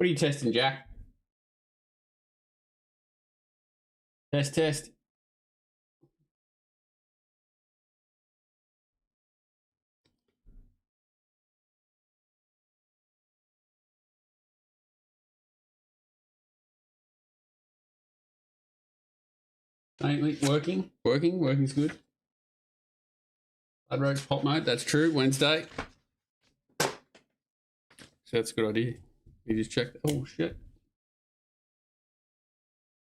What are you testing, Jack? Test. Working's good. Blood road pop mode, that's true. Wednesday. So that's a good idea. You just check. Oh shit.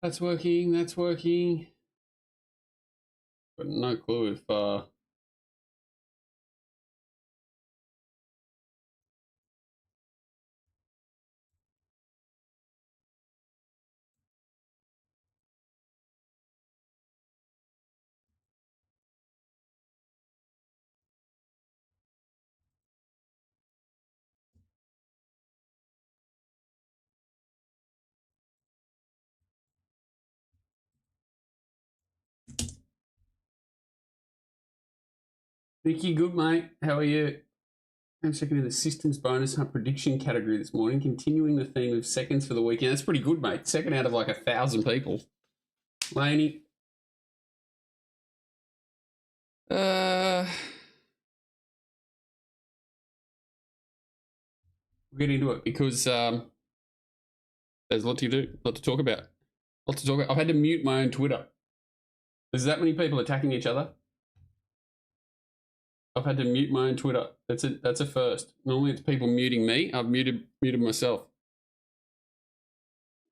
That's working. But no clue if Vicky, good mate. How are you? I'm checking in the systems bonus hunt prediction category this morning, continuing the theme of seconds for the weekend. That's pretty good, mate. Second out of like 1,000 people. Laney. We'll get into it because there's a lot to do, a lot to talk about. I've had to mute my own Twitter. There's that many people attacking each other. I've had to mute my own Twitter. That's a first. Normally it's people muting me. I've muted myself.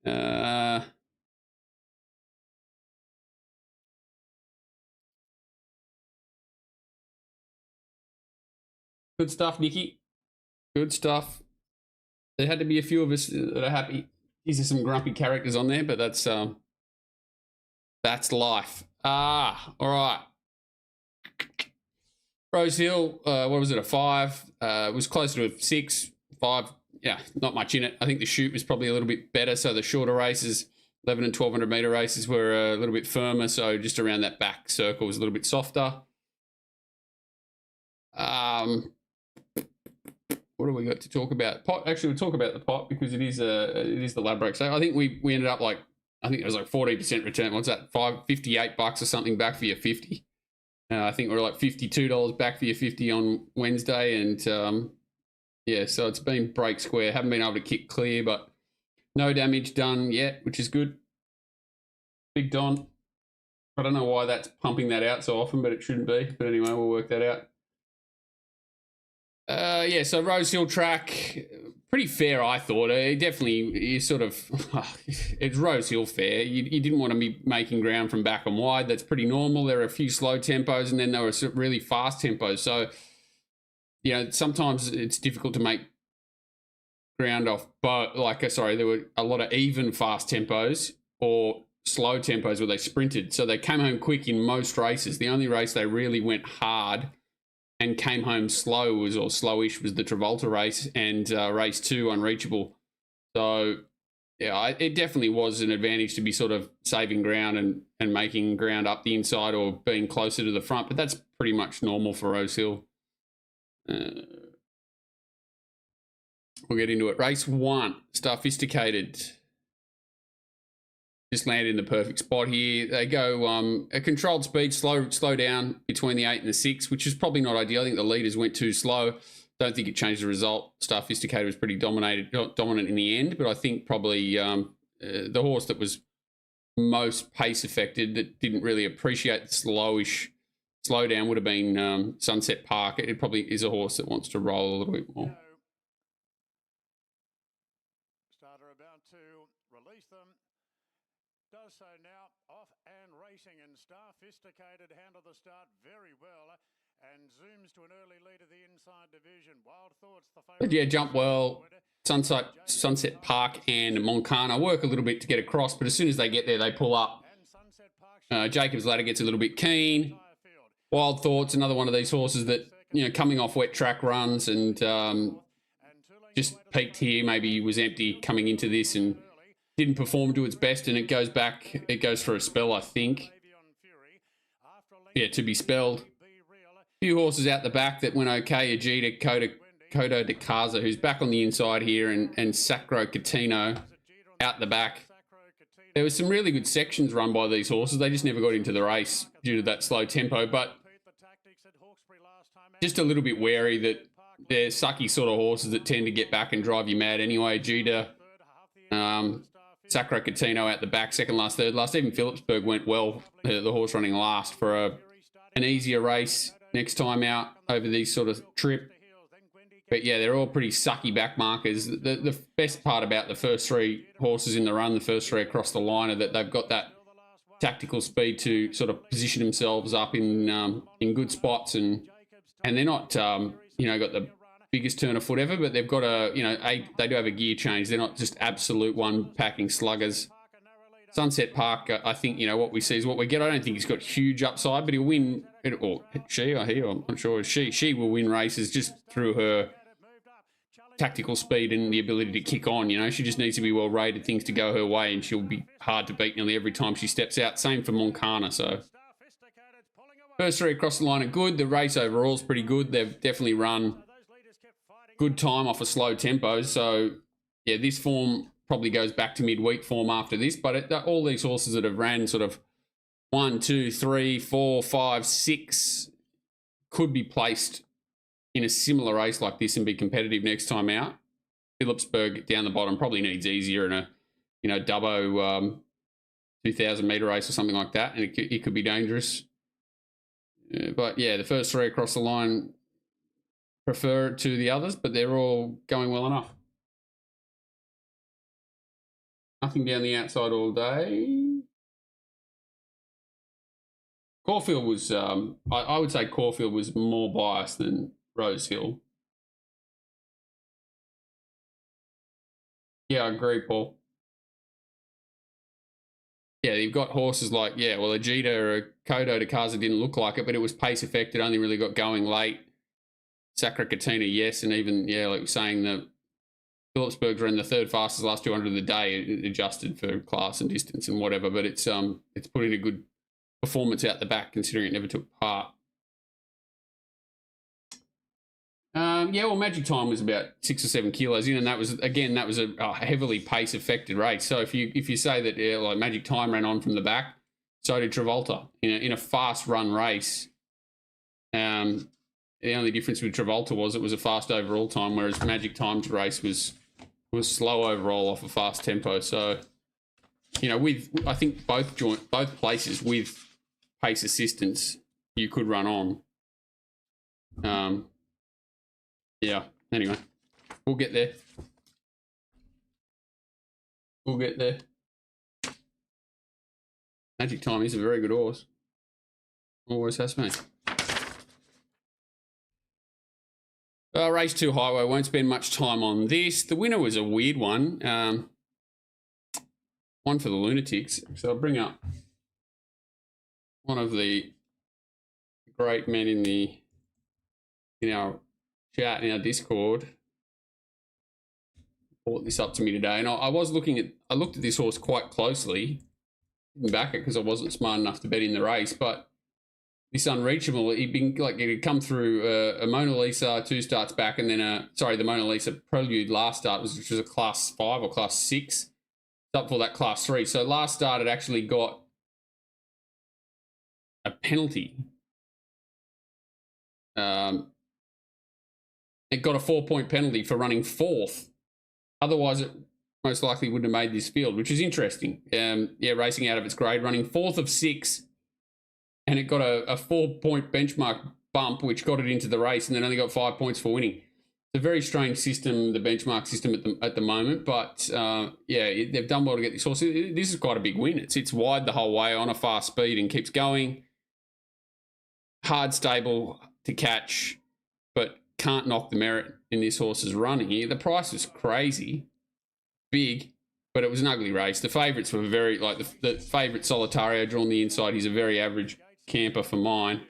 Good stuff, Nikki. Good stuff. There had to be a few of us that are happy. These are some grumpy characters on there, but that's life. All right. Rosehill, what was it, a 5? It was closer to a 6, 5. Yeah, not much in it. I think the shoot was probably a little bit better, so the shorter races, 11 and 1,200 metre races, were a little bit firmer, so just around that back circle was a little bit softer. What do we got to talk about? Pot. Actually, we'll talk about the pot because it is the Ladbroke. So I think we ended up like, I think it was like 14% return. What's that? $58 or something back for your 50. I think we're like $52 back for your 50 on Wednesday, and yeah, so it's been break square. Haven't been able to kick clear, but no damage done yet, which is good. Big Don. I don't know why that's pumping that out so often, but it shouldn't be. But anyway, we'll work that out. Yeah, so Rosehill track, pretty fair, I thought. It's Rosehill fair. You didn't want to be making ground from back and wide. That's pretty normal. There are a few slow tempos, and then there were some really fast tempos. So, you know, sometimes it's difficult to make ground off. But there were a lot of even fast tempos or slow tempos where they sprinted. So they came home quick in most races. The only race they really went hard and came home slowish was the Travolta race, and race 2, Unreachable. So, yeah, it definitely was an advantage to be sort of saving ground and making ground up the inside or being closer to the front, but that's pretty much normal for Rosehill. We'll get into it. Race 1, Sophisticated. Just landed in the perfect spot here. They go a controlled speed, slow down between the 8 and the 6, which is probably not ideal. I think the leaders went too slow. Don't think it changed the result. Sophisticated was pretty dominant in the end, but I think probably the horse that was most pace affected, that didn't really appreciate the slowdown, would have been Sunset Park. It probably is a horse that wants to roll a little bit more. Starter about to release them. Does so now, off and racing, and Sophisticated handled the start very well and zooms to an early lead of the inside division. Wild Thoughts, the favourite. Yeah, jump well. Sunset Park and Moncana work a little bit to get across, but as soon as they get there, they pull up. Jacob's Ladder gets a little bit keen. Wild Thoughts, another one of these horses that, you know, coming off wet track runs and just peaked here, maybe was empty coming into this and didn't perform to its best, and it goes for a spell, I think. Yeah, to be spelled. A few horses out the back that went okay. Ajita, Coda, Kodo de Casa, who's back on the inside here, and Sacro Catino out the back. There was some really good sections run by these horses. They just never got into the race due to that slow tempo, but just a little bit wary that they're sucky sort of horses that tend to get back and drive you mad anyway. Judah, Sacro Catino out the back, second last, third last. Even Phillipsburg went well, the horse running last, for an easier race next time out over these sort of trip. But yeah, they're all pretty sucky back markers. The best part about the first three horses in the run, the first three across the line, are that they've got that tactical speed to sort of position themselves up in good spots, and they're not got the biggest turn of foot ever, but they've got they do have a gear change. They're not just absolute one packing sluggers. Sunset Park, I think, what we see is what we get. I don't think he's got huge upside, but he'll win, or she, I'm not sure, she will win races just through her tactical speed and the ability to kick on. She just needs to be well rated, things to go her way, and she'll be hard to beat nearly every time she steps out. Same for Moncana. So first three across the line are good. The race overall is pretty good. They've definitely run good time off a slow tempo. So yeah, this form probably goes back to midweek form after this, but all these horses that have ran sort of 1, 2, 3, 4, 5, 6 could be placed in a similar race like this and be competitive next time out. Phillipsburg down the bottom probably needs easier in a Dubbo 2,000 metre race or something like that, and it could be dangerous. But yeah, the first three across the line prefer it to the others, but they're all going well enough. Nothing down the outside all day. Caulfield was, I would say Caulfield was more biased than Rosehill. Yeah, I agree, Paul. Yeah, you've got horses like, a Ajita or a Kodo de Casa didn't look like it, but it was pace affected, only really got going late. Sacra Catina, yes, and even, like you're saying, the Phillipsburg's ran the third fastest last 200 of the day, adjusted for class and distance and whatever, but it's put in a good performance out the back considering it never took part. Magic Time was about 6 or 7 kilos in, and that was a heavily pace affected race. So if you say that like Magic Time ran on from the back, so did Travolta in a fast run race. The only difference with Travolta was it was a fast overall time, whereas Magic Time's race was slow overall off a fast tempo. So, I think both places with pace assistance, you could run on. Anyway, we'll get there. Magic Time is a very good horse. Always has been. Race 2 Highway, won't spend much time on this. The winner was a weird one. One for the Lunatics. So I'll bring up one of the great men in our chat, in our Discord. Brought this up to me today, and I looked at this horse quite closely. Didn't back it because I wasn't smart enough to bet in the race, but this Unreachable, he'd come through a Mona Lisa 2 starts back, and then the Mona Lisa Prelude last start, which was a class 5 or class 6. It's up for that class 3. So last start it actually got a penalty. It got a 4-point penalty for running 4th. Otherwise, it most likely wouldn't have made this field, which is interesting. Racing out of its grade, running 4th of 6. And it got a 4-point benchmark bump, which got it into the race, and then only got 5 points for winning. It's a very strange system, the benchmark system at the moment, but they've done well to get this horse. This is quite a big win. It sits wide the whole way on a fast speed and keeps going. Hard stable to catch, but can't knock the merit in this horse's running here. The price was crazy, big, but it was an ugly race. The favourites were the favourite Solitario drawn the inside. He's a very average camper for mine.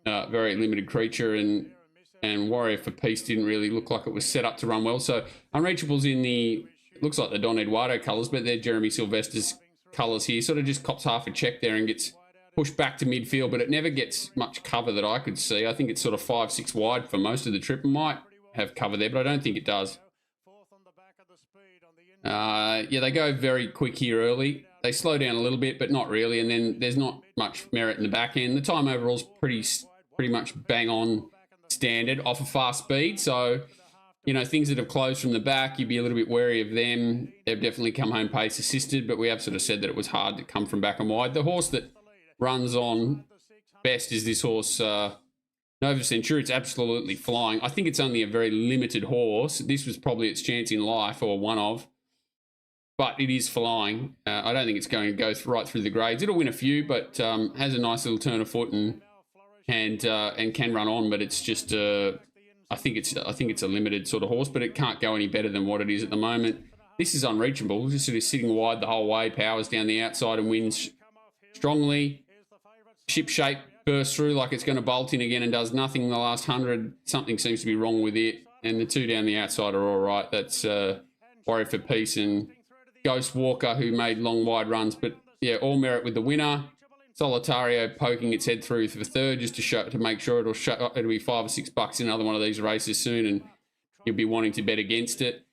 Very limited creature, and Warrior for Peace didn't really look like it was set up to run well. So Unreachable's in it looks like the Don Eduardo colours, but they're Jeremy Sylvester's colours here. Sort of just cops half a check there and gets push back to midfield, but it never gets much cover that I could see. I think it's sort of 5-6 wide for most of the trip. It might have cover there, but I don't think it does. Yeah, they go very quick here early. They slow down a little bit, but not really, and then there's not much merit in the back end. The time overall's pretty much bang on standard off a fast speed, so, you know, things that have closed from the back, you'd be a little bit wary of them. They've definitely come home pace assisted, but we have sort of said that it was hard to come from back and wide. The horse that runs on best is this horse, Nova Century. It's absolutely flying. I think it's only a very limited horse. This was probably its chance in life, or one of, but it is flying. I don't think it's going to go right through the grades. It'll win a few, but has a nice little turn of foot and can run on. But it's just, I think it's a limited sort of horse, but it can't go any better than what it is at the moment. This is unreachable. Just sort of sitting wide the whole way. Powers down the outside and wins strongly. Ship shape bursts through like it's going to bolt in again and does nothing in the last 100. Something seems to be wrong with it. And the two down the outside are all right. That's Warrior for Peace and Ghost Walker, who made long wide runs. But yeah, all merit with the winner. Solitario poking its head through for third just to make sure it'll be $5 or $6 in another one of these races soon, and you'll be wanting to bet against it.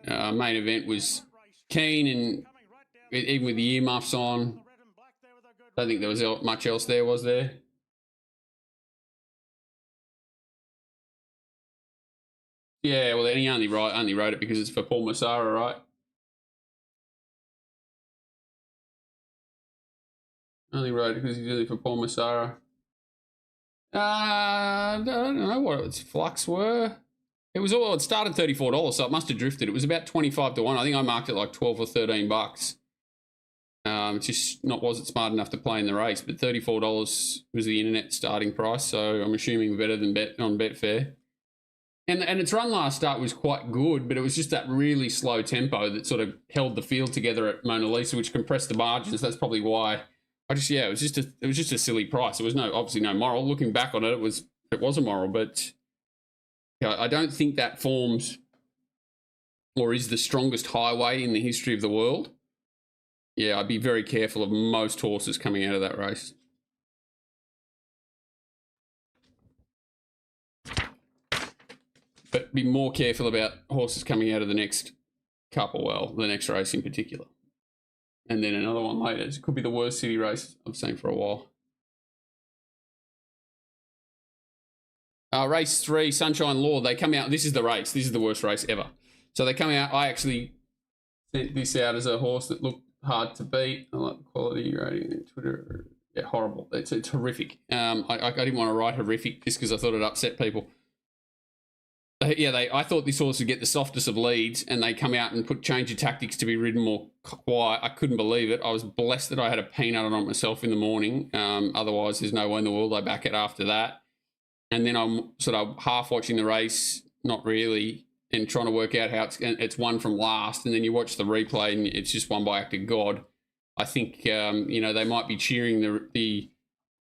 Main event was keen, and even with the earmuffs on, I don't think there was much else there, was there? Yeah, well, then he only wrote it because it's for Paul Massara, right? Only wrote it because he's really for Paul Massara. I don't know what its flux were. It started $34, so it must have drifted. It was about 25 to 1. I think I marked it like 12 or $13. It's just wasn't smart enough to play in the race, but $34 was the internet starting price, so I'm assuming better than on Betfair. And its run last start was quite good, but it was just that really slow tempo that sort of held the field together at Mona Lisa, which compressed the margins. That's probably why. It was just a silly price. It was obviously no moral. Looking back on it, it was a moral, but I don't think that forms or is the strongest highway in the history of the world. Yeah, I'd be very careful of most horses coming out of that race. But be more careful about horses coming out of the next couple, the next race in particular. And then another one later. It could be the worst city race I've seen for a while. Race 3, Sunshine Law. They come out. This is the race. This is the worst race ever. So they come out. I actually sent this out as a horse that looked hard to beat. I like the quality rating on Twitter. Yeah, horrible. It's horrific. I didn't want to write horrific just because I thought it upset people. I thought this horse would get the softest of leads, and they come out and change of tactics to be ridden more quiet. I couldn't believe it. I was blessed that I had a peanut on it myself in the morning. Otherwise, there's no way in the world I back it after that. And then I'm sort of half watching the race, not really, and trying to work out how it's won from last. And then you watch the replay, and it's just won by act of God. I think they might be cheering the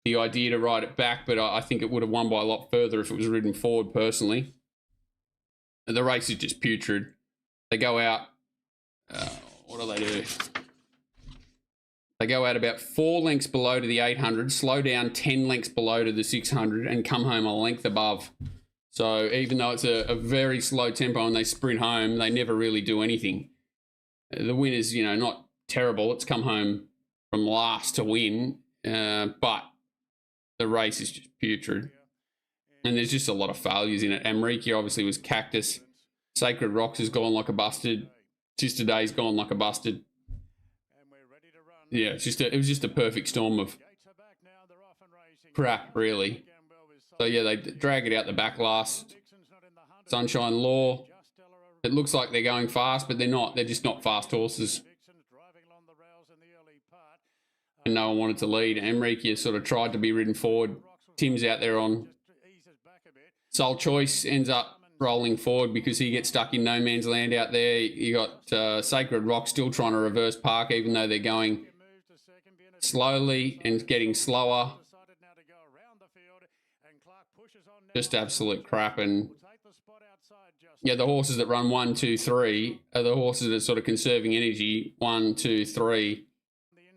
idea to ride it back, but I think it would have won by a lot further if it was ridden forward. Personally. The race is just putrid. They go out, what do? They go out about 4 lengths below to the 800, slow down 10 lengths below to the 600, and come home a length above. So even though it's a very slow tempo and they sprint home, they never really do anything. The win is, not terrible. It's come home from last to win, but the race is just putrid. And there's just a lot of failures in it. Amrikia obviously was cactus. Sacred Rocks has gone like a busted. Sister Day's gone like a busted. Yeah, it was just a perfect storm of crap, really. So yeah, they drag it out the back last. Sunshine Law. It looks like they're going fast, but they're not. They're just not fast horses. And no one wanted to lead. Amrikia sort of tried to be ridden forward. Tim's out there on Soul Choice, ends up rolling forward because he gets stuck in no man's land out there. You got Sacred Rock still trying to reverse park, even though they're going slowly and getting slower. Just absolute crap. And yeah, the horses that run 1, 2, 3 are the horses that are sort of conserving energy. 1, 2, 3.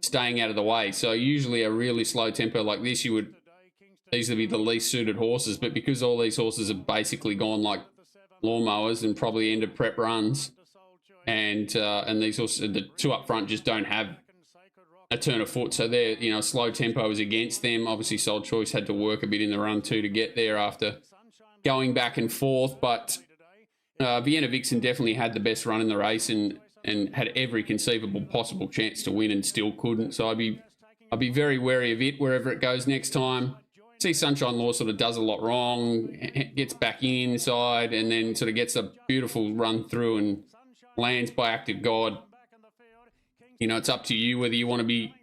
staying out of the way. So usually a really slow tempo like this, these would be the least suited horses. But because all these horses have basically gone like lawnmowers and probably ended prep runs, and these horses, the two up front, just don't have a turn of foot. So they're, slow tempo is against them. Obviously, Soul Choice had to work a bit in the run too to get there after going back and forth. But Vienna Vixen definitely had the best run in the race and had every conceivable possible chance to win and still couldn't. So I'd be very wary of it wherever it goes next time. See Sunshine Law sort of does a lot wrong, gets back inside, and then sort of gets a beautiful run through and lands by act of God. It's up to you whether you want to be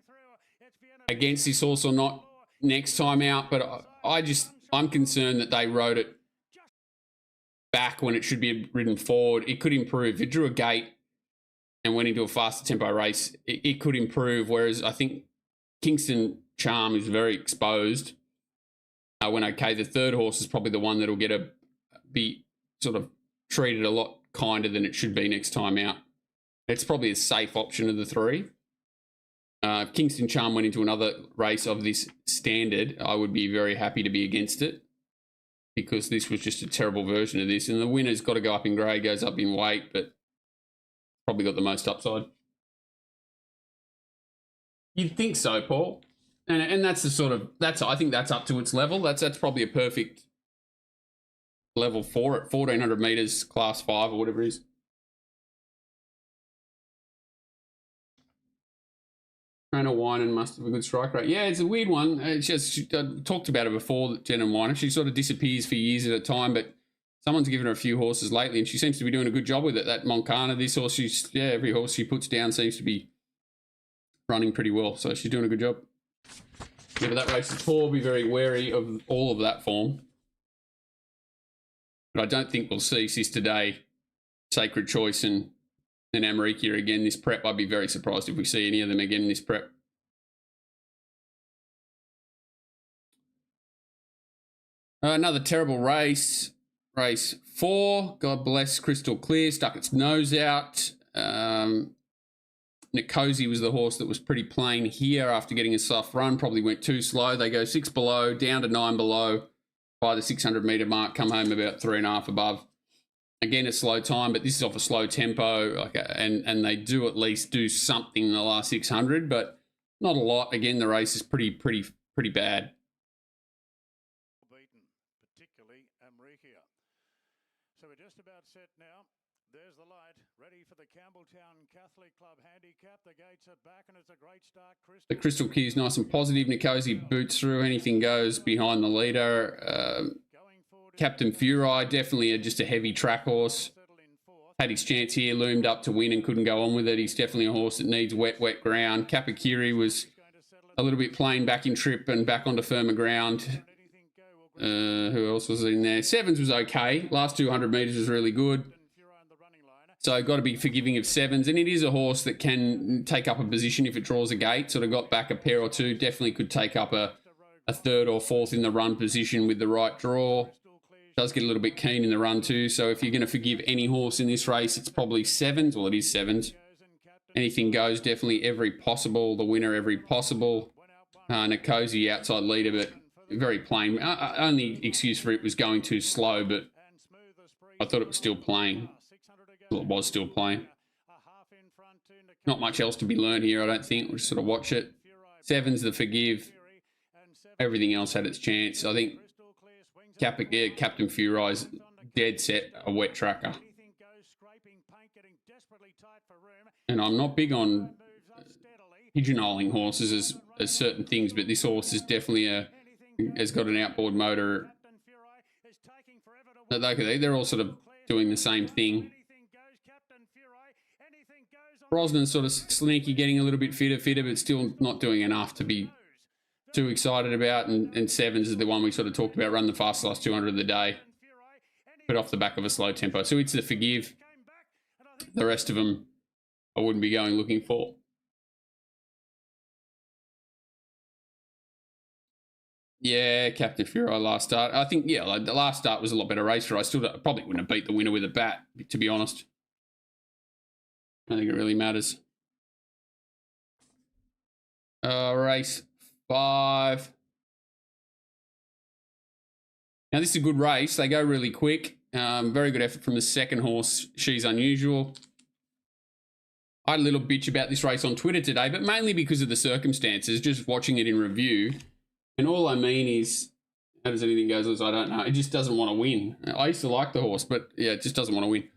against this horse or not next time out. But I'm concerned that they rode it back when it should be ridden forward. It could improve. If it drew a gate and went into a faster tempo race, it could improve. Whereas I think Kingston Charm is very exposed. The third horse is probably the one that'll be sort of treated a lot kinder than it should be next time out. It's probably a safe option of the three. If Kingston Charm went into another race of this standard, I would be very happy to be against it, because this was just a terrible version of this. And the winner's got to go up in grade, goes up in weight, but probably got the most upside. You'd think so, Paul. And that's I think that's up to its level. That's probably a perfect level for it. 1,400 metres, class 5 or whatever it is. Trainer Winan must have a good strike rate. Yeah, it's a weird one. It's just, I talked about it before, Jen and Winan. She sort of disappears for years at a time, but someone's given her a few horses lately, and she seems to be doing a good job with it. That Moncana, this horse, every horse she puts down seems to be running pretty well. So she's doing a good job. Yeah, but that race is 4. Be very wary of all of that form. But I don't think we'll see Sister Day, Sacred Choice, and America again this prep. I'd be very surprised if we see any of them again in this prep. Another terrible race. Race 4. God bless Crystal Clear. Stuck its nose out. Nicosi was the horse that was pretty plain here after getting a soft run. Probably went too slow. They go 6 below, down to 9 below by the 600 metre mark. Come home about 3.5 above. Again, a slow time, but this is off a slow tempo, and they do at least do something in the last 600, but not a lot. Again, the race is pretty bad. Beaten, particularly Amrikia. So we're just about set now. There's the light, ready for the Campbelltown Catholic Club handicap. The gates are back, and it's a great start. The Crystal Key is nice and positive. Nicosi boots through. Anything goes behind the leader. Captain Furai, definitely just a heavy track horse. Had his chance here, loomed up to win and couldn't go on with it. He's definitely a horse that needs wet ground. Kapakiri was a little bit plain back in trip and back onto firmer ground. Who else was in there? Sevens was okay. Last 200 metres was really good. So got to be forgiving of Sevens. And it is a horse that can take up a position if it draws a gate. Sort of got back a pair or two. Definitely could take up a third or fourth in the run position with the right draw. Does get a little bit keen in the run too. So if you're going to forgive any horse in this race, it's probably Sevens. Well, it is Sevens. Anything goes, definitely every possible. The winner, every possible. Nicosi outside leader, but very plain. Only excuse for it was going too slow, but I thought it was still playing. Well, it was still playing. Not much else to be learned here, I don't think. We'll just sort of watch it. Sevens, the forgive. Everything else had its chance. I think Captain Furai's dead set a wet tracker. And I'm not big on pigeonholing horses as certain things, but this horse is definitely has got an outboard motor. They're all sort of doing the same thing. Brosnan's sort of sneaky, getting a little bit fitter, but still not doing enough to be too excited about. And Sevens is the one we sort of talked about, run the fastest last 200 of the day, but off the back of a slow tempo. So it's the forgive. The rest of them I wouldn't be going looking for. Yeah, Captain Furai last start. I think, yeah, the last start was a lot better race for. I still probably wouldn't have beat the winner with a bat, to be honest. I don't think it really matters. Race 5. Now, this is a good race. They go really quick. Very good effort from the second horse, She's Unusual. I had a little bitch about this race on Twitter today, but mainly because of the circumstances, just watching it in review. And all I mean is, how does anything go? I don't know. It just doesn't want to win. I used to like the horse, but yeah, it just doesn't want to win.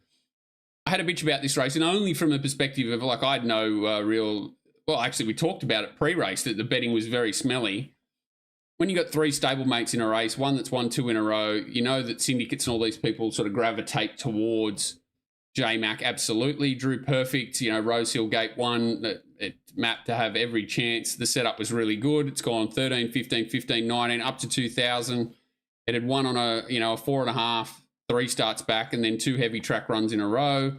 I had a bitch about this race, and only from the perspective of, like, I had no real... Well, actually, we talked about it pre-race, that the betting was very smelly. When you got 3 stablemates in a race, one that's won 2 in a row, you know that syndicates and all these people sort of gravitate towards J-Mac. Absolutely. Drew Perfect, you know, Rosehill Gate 1, it mapped to have every chance. The setup was really good. It's gone 13, 15, 15, 19, up to 2,000. It had won on a 4.5, 3 starts back, and then 2 heavy track runs in a row.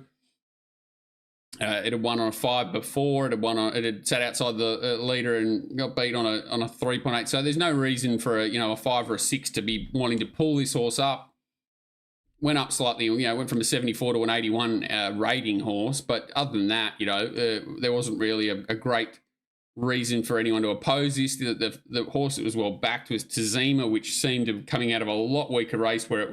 It had won on a 5 before. It had sat outside the leader and got beat on a 3.8. So there's no reason for a 5 or a 6 to be wanting to pull this horse up. Went up slightly, went from a 74 to an 81 rating horse. But other than that, there wasn't really a great reason for anyone to oppose this. The horse that was well backed was Tazima, which seemed to be coming out of a lot weaker race where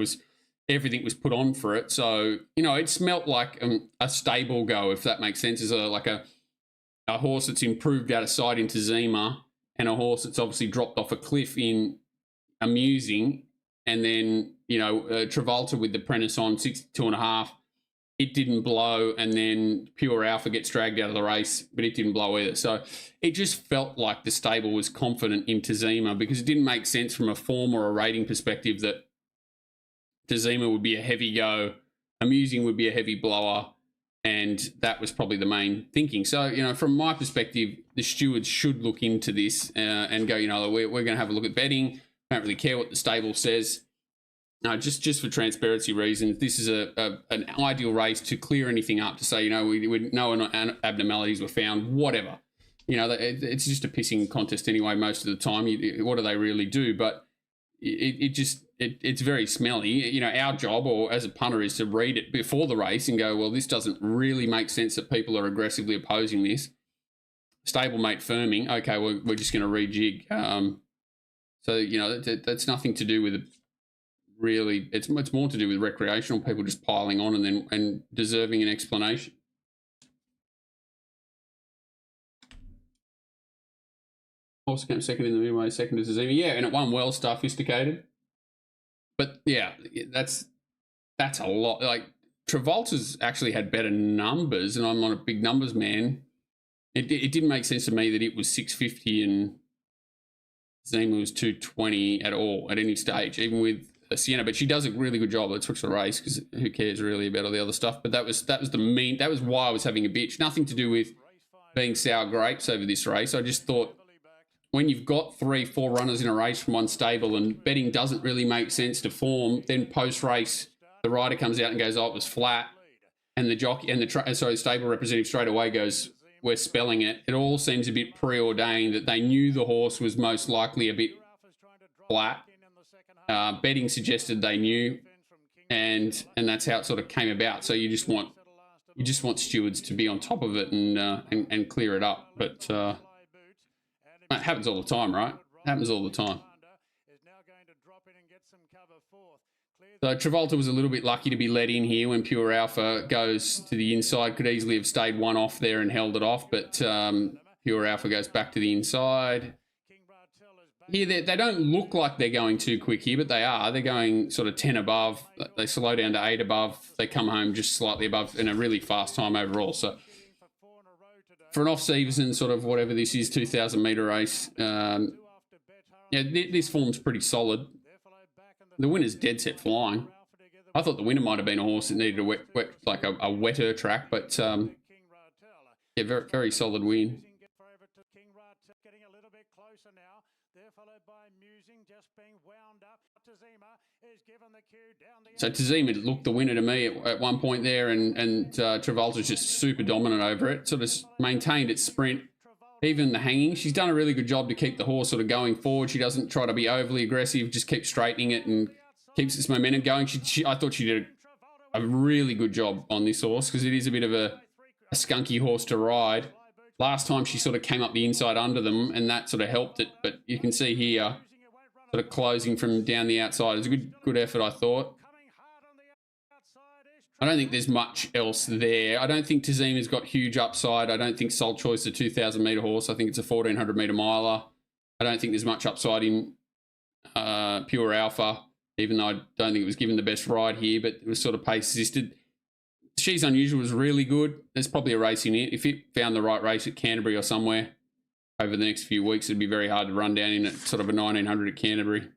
everything was put on for it. So, it smelt like a stable go, if that makes sense, as a horse that's improved out of sight in Tazima and a horse that's obviously dropped off a cliff in Amusing. And then, Travolta with the Prentice on 62.5, it didn't blow. And then Pure Alpha gets dragged out of the race, but it didn't blow either. So it just felt like the stable was confident in Tazima, because it didn't make sense from a form or a rating perspective that Tazima would be a heavy go, Amusing would be a heavy blower, and that was probably the main thinking. So, from my perspective, the stewards should look into this and go, we're going to have a look at betting. Don't really care what the stable says. No, just for transparency reasons, this is an ideal race to clear anything up, to say, no abnormalities were found, whatever. It's just a pissing contest anyway most of the time. What do they really do? But it's very smelly. Our job, or as a punter, is to read it before the race and go, well, this doesn't really make sense that people are aggressively opposing this. Stablemate firming, okay, we're just going to rejig. So, that's nothing to do with really, it's more to do with recreational people just piling on and deserving an explanation. Horse came second in the midway, second to Tazima. Yeah, and it won well, Sophisticated. But yeah, that's a lot. Like, Travolta's actually had better numbers, and I'm not a big numbers man. It didn't make sense to me that it was 650 and Zima was 220 at all, at any stage, even with Sienna. But she does a really good job. Let's watch the race, because who cares really about all the other stuff. But that was why I was having a bitch. Nothing to do with being sour grapes over this race. I just thought, when you've got 3-4 runners in a race from one stable and betting doesn't really make sense to form, then post-race the rider comes out and goes, oh, it was flat, and the jockey and the stable representative straight away goes, we're spelling it. It all seems a bit preordained, that they knew the horse was most likely a bit flat. Betting suggested they knew, and that's how it sort of came about. So you just want stewards to be on top of it and clear it up, but. It happens all the time, right? It happens all the time. So Travolta was a little bit lucky to be let in here when Pure Alpha goes to the inside. Could easily have stayed one off there and held it off, but Pure Alpha goes back to the inside. Here, they don't look like they're going too quick here, but they are. They're going sort of 10 above. They slow down to 8 above. They come home just slightly above in a really fast time overall. So for an off-season sort of whatever this is, 2,000 metre race, this form's pretty solid. The winner's dead set flying. I thought the winner might have been a horse that needed a wetter track, but very, very solid win. So Tazima looked the winner to me at one point there, and Travolta's just super dominant over it. Sort of maintained its sprint, even the hanging. She's done a really good job to keep the horse sort of going forward. She doesn't try to be overly aggressive, just keeps straightening it and keeps its momentum going. I thought she did a really good job on this horse, because it is a bit of a skunky horse to ride. Last time she sort of came up the inside under them, and that sort of helped it. But you can see here, sort of closing from down the outside. It was a good effort, I thought. I don't think there's much else there. I don't think Tazima's got huge upside. I don't think Sole Choice is a 2,000 metre horse. I think it's a 1,400 metre miler. I don't think there's much upside in Pure Alpha, even though I don't think it was given the best ride here, but it was sort of pace assisted. She's Unusual was really good. There's probably a race in it. If it found the right race at Canterbury or somewhere over the next few weeks, it'd be very hard to run down in at sort of a 1,900 at Canterbury.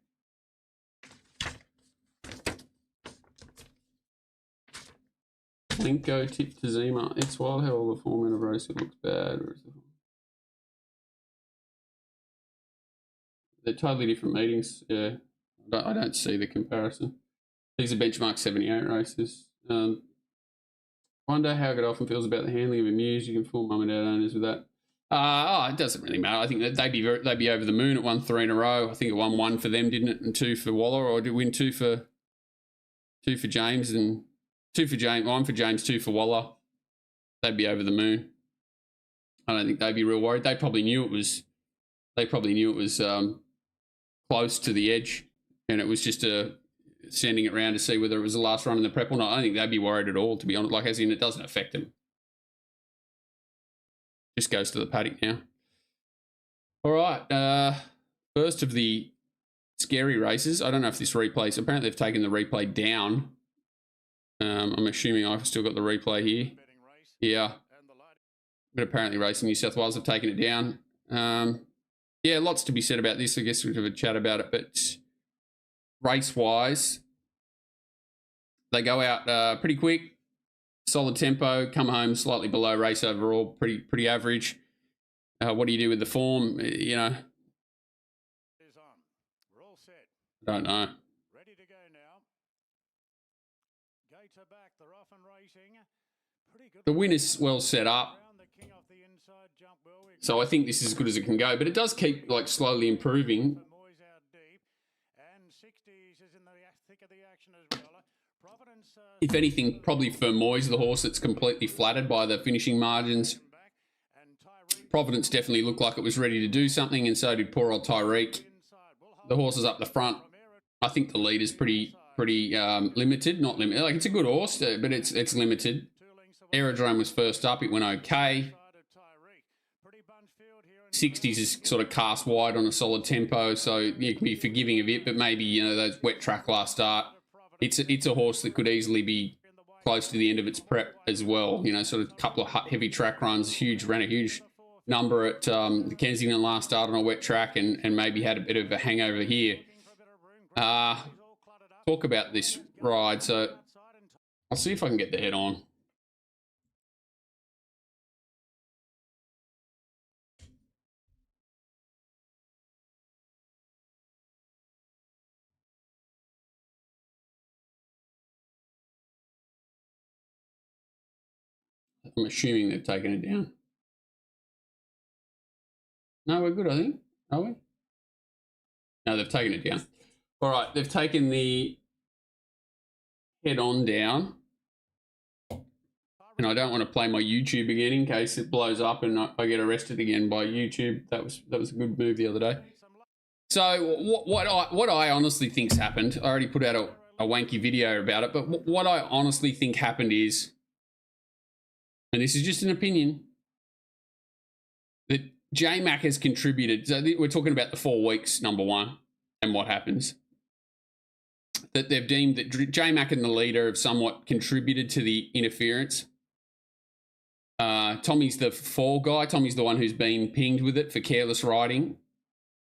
Linko tip to Zima. It's wild how all the format of Rosehill looks bad. They're totally different meetings. Yeah, I don't see the comparison. These are benchmark 78 races. Wonder how it often feels about the handling of a muse. You can fool mum and dad owners with that. It doesn't really matter. I think that they'd be over the moon. It won 3 in a row. I think it won 1 for them, didn't it? And 2 for Waller, or did it win 2 for James and 2 for James, 1 for James, 2 for Waller? They'd be over the moon. I don't think they'd be real worried. They probably knew it was close to the edge, and it was just sending it round to see whether it was the last run in the prep or not. I don't think they'd be worried at all, to be honest. Like, as in, it doesn't affect them. Just goes to the paddock now. All right. First of the scary races. I don't know if this replays. Apparently, they've taken the replay down. I'm assuming I've still got the replay here. Yeah. But apparently, Racing New South Wales have taken it down. Yeah, lots to be said about this. I guess we'll have a chat about it. But race-wise, they go out pretty quick, solid tempo, come home slightly below race overall, pretty average. What do you do with the form? You know, I don't know. Ready to go now. Gates are back. They're off and racing. Pretty good. The win is well set up. So I think this is as good as it can go, but it does keep like slowly improving. If anything, probably for Moyes, the horse that's completely flattered by the finishing margins. Providence definitely looked like it was ready to do something, and so did poor old Tyreek. The horse is up the front. I think the lead is pretty limited. Not limited. Like, it's a good horse, but it's limited. Aerodrome was first up. It went okay. 60s is sort of cast wide on a solid tempo, so you can be forgiving of it, but maybe, you know, those wet track last start. It's a horse that could easily be close to the end of its prep as well. You know, sort of a couple of heavy track runs, ran a huge number at the Kensington last start on a wet track, and maybe had a bit of a hangover here. Talk about this ride, so I'll see if I can get the head on. I'm assuming they've taken it down. No, we're good, I think. Are we? No, they've taken it down. All right, they've taken the head-on down. And I don't want to play my YouTube again in case it blows up and I get arrested again by YouTube. That was a good move the other day. So what I honestly think's happened, I already put out a wanky video about it, but what I honestly think happened is, and this is just an opinion, that J-Mac has contributed. So we're talking about the 4 weeks, number one, and what happens. That they've deemed that J-Mac and the leader have somewhat contributed to the interference. Tommy's the fall guy. Tommy's the one who's been pinged with it for careless riding.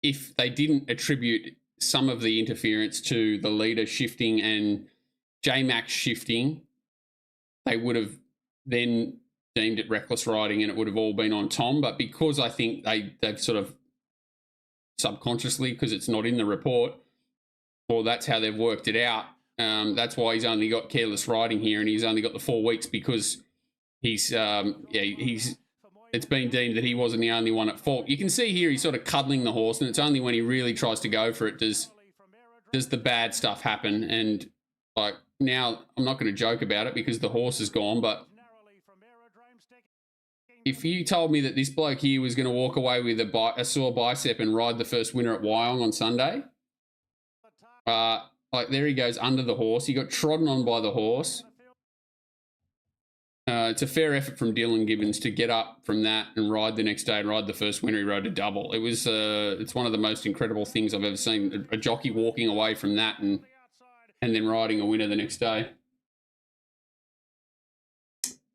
If they didn't attribute some of the interference to the leader shifting and J-Mac shifting, they would have then deemed it reckless riding and it would have all been on Tom. But because I think they've sort of subconsciously, because it's not in the report, or that's how they've worked it out, that's why he's only got careless riding here, and he's only got the 4 weeks because it's been deemed that he wasn't the only one at fault. You can see here he's sort of cuddling the horse, and it's only when he really tries to go for it does the bad stuff happen. And like, now I'm not going to joke about it because the horse is gone, but if you told me that this bloke here was going to walk away with a sore bicep and ride the first winner at Wyong on Sunday, like there he goes under the horse. He got trodden on by the horse. It's a fair effort from Dylan Gibbons to get up from that and ride the next day and ride the first winner. He rode a double. It was it's one of the most incredible things I've ever seen. A jockey walking away from that and then riding a winner the next day.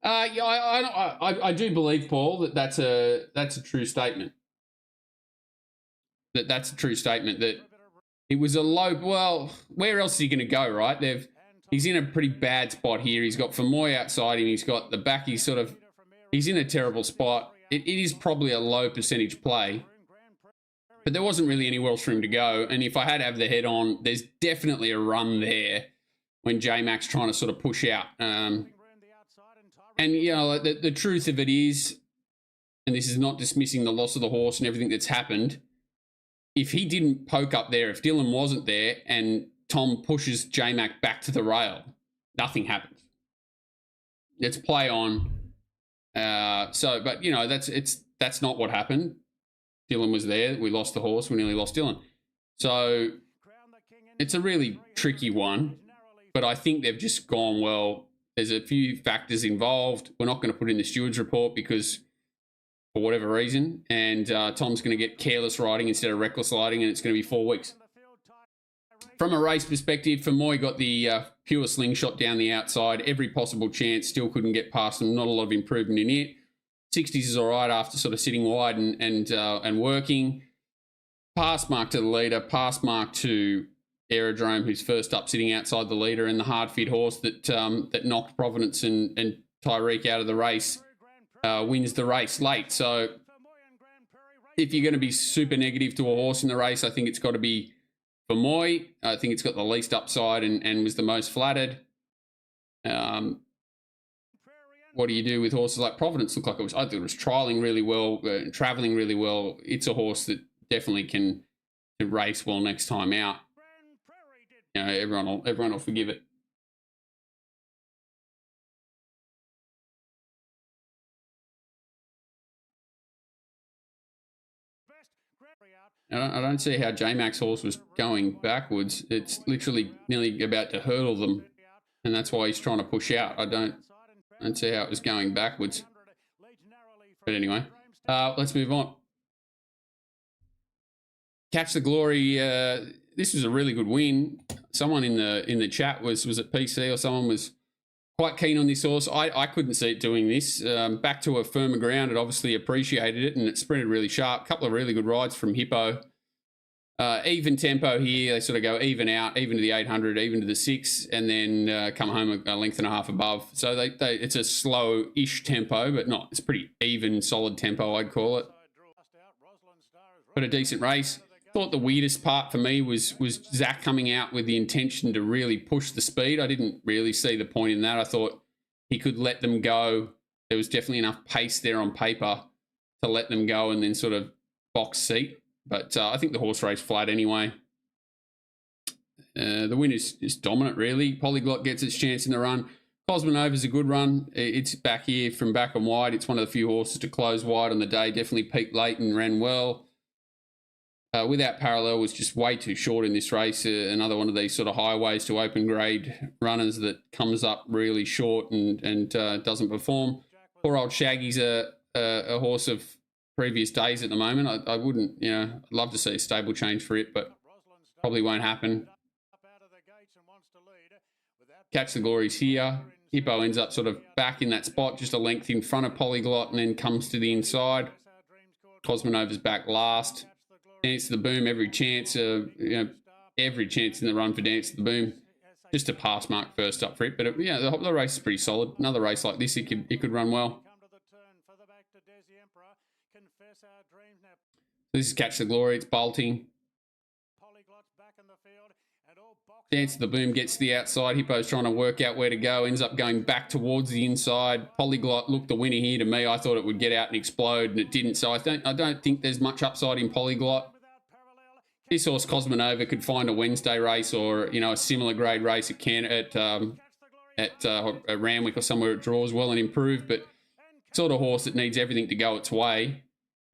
Yeah, I do believe, Paul, that that's a true statement. That's a true statement. That it was a low. Well, where else is he going to go, right? He's in a pretty bad spot here. He's got Famoy outside him. He's got the back. He's in a terrible spot. It is probably a low percentage play, but there wasn't really anywhere else for him to go. And if I had to have the head on, there's definitely a run there when J-Mac's trying to sort of push out. And, you know, the truth of it is, and this is not dismissing the loss of the horse and everything that's happened, if he didn't poke up there, if Dylan wasn't there and Tom pushes J-Mac back to the rail, nothing happens. Let's play on. But, you know, that's not what happened. Dylan was there. We lost the horse. We nearly lost Dylan. So it's a really tricky one, but I think they've just gone, well, there's a few factors involved. We're not going to put in the steward's report because for whatever reason, and Tom's going to get careless riding instead of reckless riding, and it's going to be 4 weeks. From a race perspective, Famoy got the pure slingshot down the outside. Every possible chance, still couldn't get past him. Not a lot of improvement in it. 60s is all right after sort of sitting wide and working. Pass mark to the leader. Pass mark to Aerodrome, who's first up, sitting outside the leader, and the hard fit horse that knocked Providence and Tyreek out of the race wins the race late. So if you're going to be super negative to a horse in the race, I think it's got to be Famoy. I think it's got the least upside and was the most flattered. What do you do with horses like Providence? I thought it was trialling really well, travelling really well. It's a horse that definitely can race well next time out. You know, everyone will forgive it. I don't see how J-Mac's horse was going backwards. It's literally nearly about to hurdle them, and that's why he's trying to push out. I don't see how it was going backwards. But anyway, let's move on. Catch the Glory. This was a really good win. Someone in the chat was it PC or someone was quite keen on this horse. I couldn't see it doing this. Back to a firmer ground, it obviously appreciated it, and it sprinted really sharp. A couple of really good rides from Hippo. Even tempo here. They sort of go even out, even to the 800, even to the 6, and then come home a length and a half above. So it's a slow-ish tempo, but not. It's pretty even, solid tempo, I'd call it. But a decent race. Thought the weirdest part for me was Zach coming out with the intention to really push the speed. I didn't really see the point in that. I thought he could let them go. There was definitely enough pace there on paper to let them go and then sort of box seat. But I think the horse raced flat anyway. The win is dominant, really. Polyglot gets its chance in the run. Cosmonova's a good run. It's back here from back and wide. It's one of the few horses to close wide on the day. Definitely peaked late and ran well. Without Parallel was just way too short in this race. Another one of these sort of highways to open grade runners that comes up really short and doesn't perform. Poor old Shaggy's a horse of previous days at the moment. I wouldn't, I'd love to see a stable change for it, but probably won't happen. Catch the Glory's here. Hippo ends up sort of back in that spot, just a length in front of Polyglot, and then comes to the inside. Cosmonova's back last. Dance to the Boom, every chance, every chance in the run for Dance to the Boom. Just a pass mark first up for it, but the race is pretty solid. Another race like this, it could run well. This is Catch the Glory. It's bolting. Dance to the Boom gets to the outside. Hippo's trying to work out where to go. Ends up going back towards the inside. Polyglot looked the winner here to me. I thought it would get out and explode, and it didn't. So I don't think there's much upside in Polyglot. This horse, Cosmonova, could find a Wednesday race or a similar grade race at Randwick or somewhere it draws well and improve. But sort of horse that needs everything to go its way.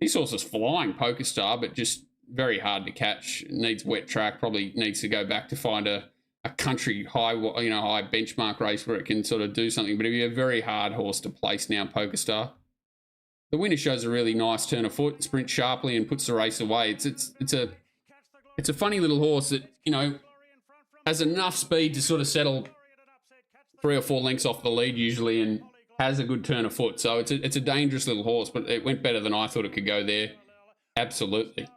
This horse is flying, Poker Star, but just very hard to catch. It needs wet track, probably needs to go back to find a country high benchmark race where it can sort of do something. But it'd be a very hard horse to place now, Poker Star. The winner shows a really nice turn of foot, sprints sharply and puts the race away. It's a funny little horse that, has enough speed to sort of settle 3 or 4 lengths off the lead usually and has a good turn of foot. So it's a dangerous little horse, but it went better than I thought it could go there. Absolutely.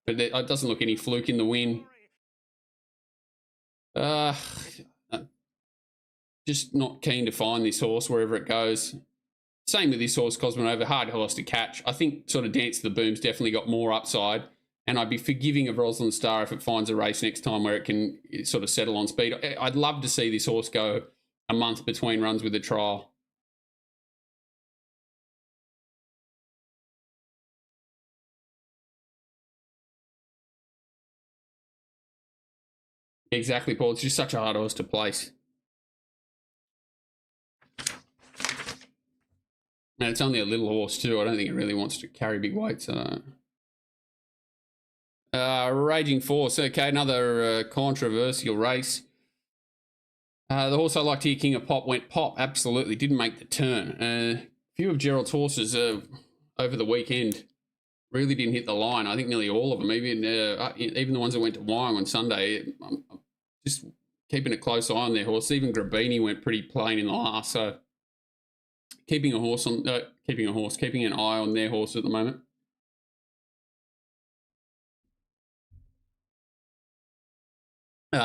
But it doesn't look any fluke in the win. Just not keen to find this horse wherever it goes. Same with this horse, Cosmonova, hard horse to catch. I think sort of Dance to the Boom's definitely got more upside, and I'd be forgiving of Rosalind Star if it finds a race next time where it can sort of settle on speed. I'd love to see this horse go a month between runs with the trial. Exactly, Paul. It's just such a hard horse to place. And it's only a little horse too. I don't think it really wants to carry big weights. Raging Force. Okay, another controversial race. The horse I liked here, King of Pop, went pop. Absolutely. Didn't make the turn. A few of Gerald's horses over the weekend really didn't hit the line. I think nearly all of them, even the ones that went to Wyong on Sunday. I'm just keeping a close eye on their horse. Even Grabini went pretty plain in the last. So keeping an eye on their horse at the moment.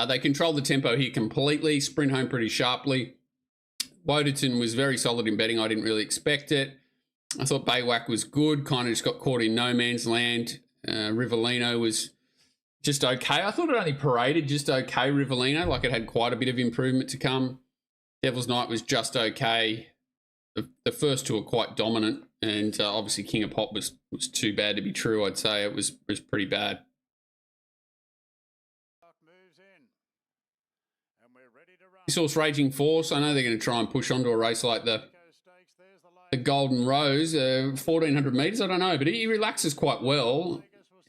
They controlled the tempo here completely, sprint home pretty sharply. Woderton was very solid in betting. I didn't really expect it. I thought Baywack was good, kind of just got caught in no man's land. Rivellino was just okay. I thought it only paraded just okay, Rivellino, like it had quite a bit of improvement to come. Devil's Night was just okay. The first two are quite dominant, and obviously King of Pop was too bad to be true, I'd say. It was pretty bad. This horse, Raging Force, I know they're going to try and push onto a race like the Golden Rose, 1,400 metres, I don't know, but he relaxes quite well,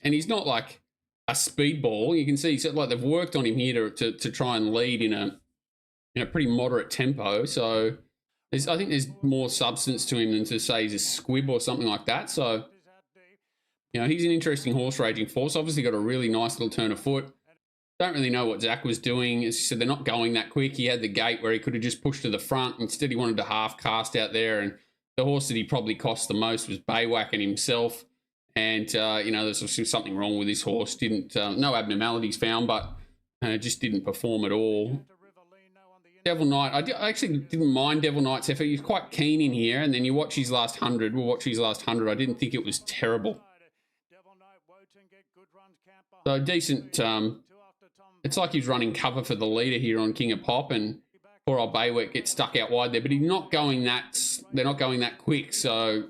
and he's not like a speedball. You can see like they've worked on him here to try and lead in a pretty moderate tempo, so I think there's more substance to him than to say he's a squib or something like that. So, he's an interesting horse, Raging Force. Obviously got a really nice little turn of foot. Don't really know what Zach was doing. As you said, they're not going that quick. He had the gate where he could have just pushed to the front. Instead, he wanted to half cast out there. And the horse that he probably cost the most was Baywack and himself. And, there's something wrong with this horse. No abnormalities found, but just didn't perform at all. Devil Knight, I actually didn't mind Devil Knight's effort. He was quite keen in here. And then you watch his last 100. We'll watch his last 100. I didn't think it was terrible. So decent. It's like he's running cover for the leader here on King of Pop, and poor old Baywack gets stuck out wide there. But they're not going that quick, so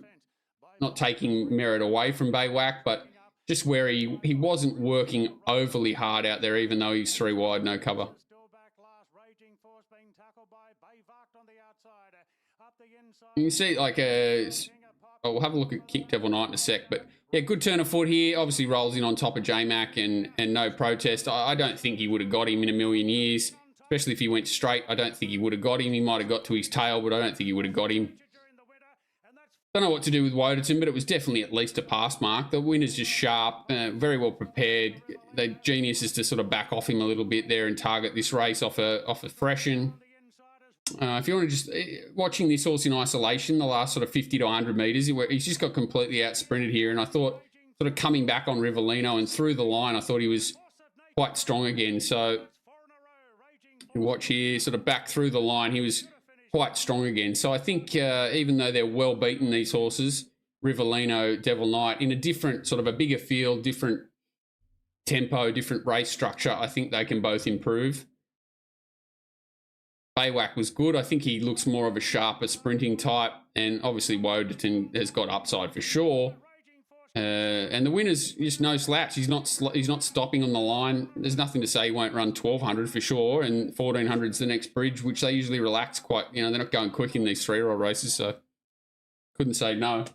not taking merit away from Baywack, but just where he wasn't working overly hard out there, even though he's 3 wide, no cover. You can see, we'll have a look at Kick Devil Knight in a sec, but yeah, good turn of foot here. Obviously rolls in on top of J-Mac and no protest. I don't think he would have got him in a million years, especially if he went straight. I don't think he would have got him. He might have got to his tail, but I don't think he would have got him. Don't know what to do with Woderton, but it was definitely at least a pass mark. The winner's just sharp, very well prepared. The genius is to sort of back off him a little bit there and target this race off a freshen. If you want to just watching this horse in isolation, the last sort of 50 to 100 metres, he's just got completely out sprinted here. And I thought sort of coming back on Rivellino and through the line, I thought he was quite strong again. So you watch here, sort of back through the line, he was quite strong again. So I think even though they're well beaten, these horses, Rivellino, Devil Knight, in a different sort of a bigger field, different tempo, different race structure, I think they can both improve. Baywack was good. I think he looks more of a sharper sprinting type, and obviously Woderton has got upside for sure. And the winner's just no slouch. He's not stopping on the line. There's nothing to say he won't run 1,200 for sure, and 1,400's the next bridge, which they usually relax quite. They're not going quick in these 3-year-old races, so couldn't say no.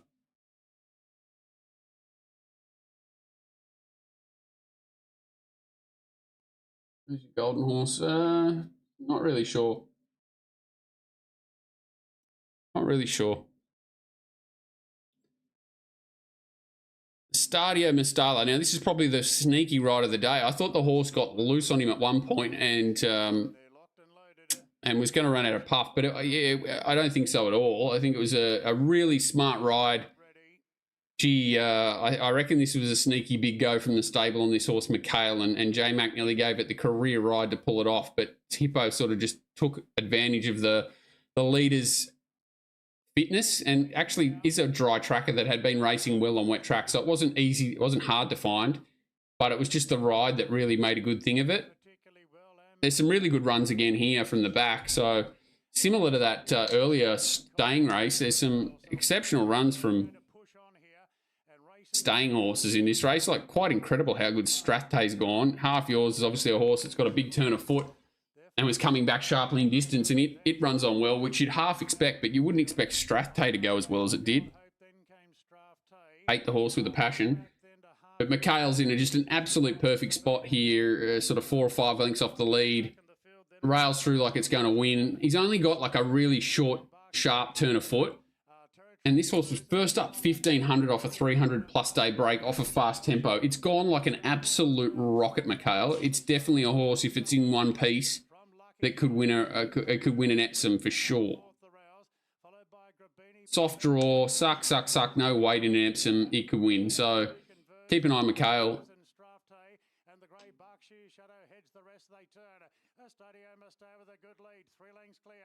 Who's your golden horse? Not really sure. Not really sure. Stadio Mastala. Now, this is probably the sneaky ride of the day. I thought the horse got loose on him at one point and was going to run out of puff, but yeah, I don't think so at all. I think it was a really smart ride. Gee, I reckon this was a sneaky big go from the stable on this horse, Mikhail, and J Mac nearly gave it the career ride to pull it off, but Hippo sort of just took advantage of the leader's fitness, and actually is a dry tracker that had been racing well on wet tracks, so it wasn't easy, it wasn't hard to find, but it was just the ride that really made a good thing of it. There's some really good runs again here from the back, so similar to that earlier staying race, there's some exceptional runs from staying horses in this race. Like, quite incredible how good Strathay's gone. Half Yours is obviously a horse that's got a big turn of foot and was coming back sharply in distance, and it runs on well, which you'd half expect, but you wouldn't expect Strathday to go as well as it did. Hate the horse with a passion. But Mikhail's in just an absolute perfect spot here, sort of 4 or 5 lengths off the lead. Rails through like it's going to win. He's only got like a really short, sharp turn of foot. And this horse was first up 1,500 off a 300-plus day break off a fast tempo. It's gone like an absolute rocket, Mikhail. It's definitely a horse, if it's in one piece, that could win it could win an Epsom for sure. Soft draw, suck, no weight in an Epsom, it could win. So keep an eye on Mikhail.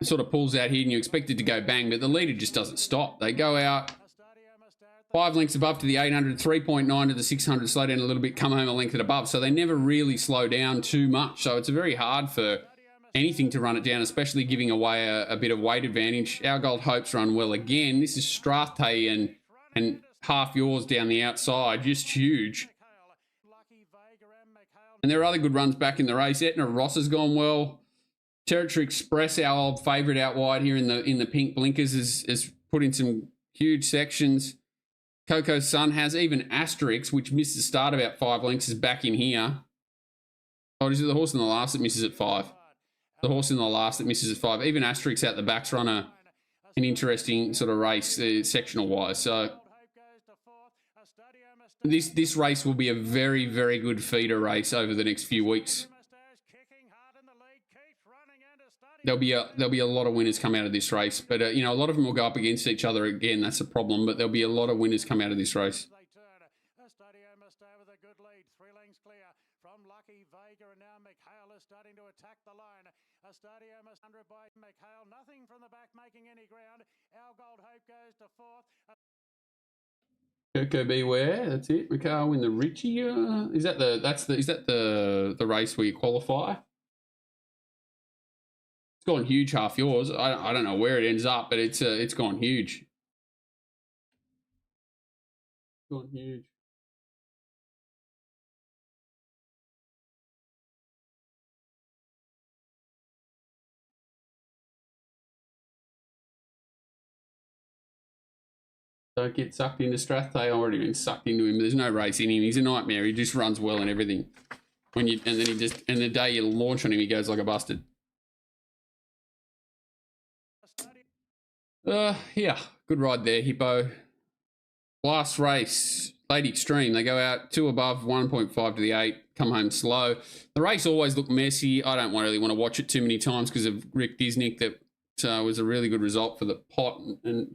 It sort of pulls out here and you expect it to go bang, but the leader just doesn't stop. They go out 5 lengths above to the 800, 3.9 to the 600, slow down a little bit, come home a length and above. So they never really slow down too much. So it's very hard for anything to run it down, especially giving away a bit of weight advantage. Our Gold Hope's run well again. This is Strathay and Half Yours down the outside, just huge. And there are other good runs back in the race. Etna Ross has gone well. Territory Express, our old favourite out wide here in the pink blinkers, is put in some huge sections. Coco's Sun has. Even Asterix, which missed the start about 5 lengths, is back in here. Oh, is it the horse in the last that misses at 5? The horse in the last that misses at 5. Even Asterix out the back's run an interesting sort of race, sectional wise. So this race will be a very, very good feeder race over the next few weeks. There'll be a lot of winners come out of this race, but you know, a lot of them will go up against each other again. That's a problem, but there'll be a lot of winners come out of this race. Coco Beware, that's it. Mikhail win the Richie. Is that the race where you qualify? It's gone huge, Half Yours. I don't know where it ends up, but it's gone huge. Gone huge. Don't get sucked into Strathay. I've already been sucked into him. There's no race in him. He's a nightmare. He just runs well and everything. And the day you launch on him, he goes like a busted. Yeah, good ride there, Hippo. Last race, Lady Extreme. They go out 2 above, 1.5 to the 8, come home slow. The race always looked messy. I don't really want to watch it too many times because of Rick Disnick. That was a really good result for the pot and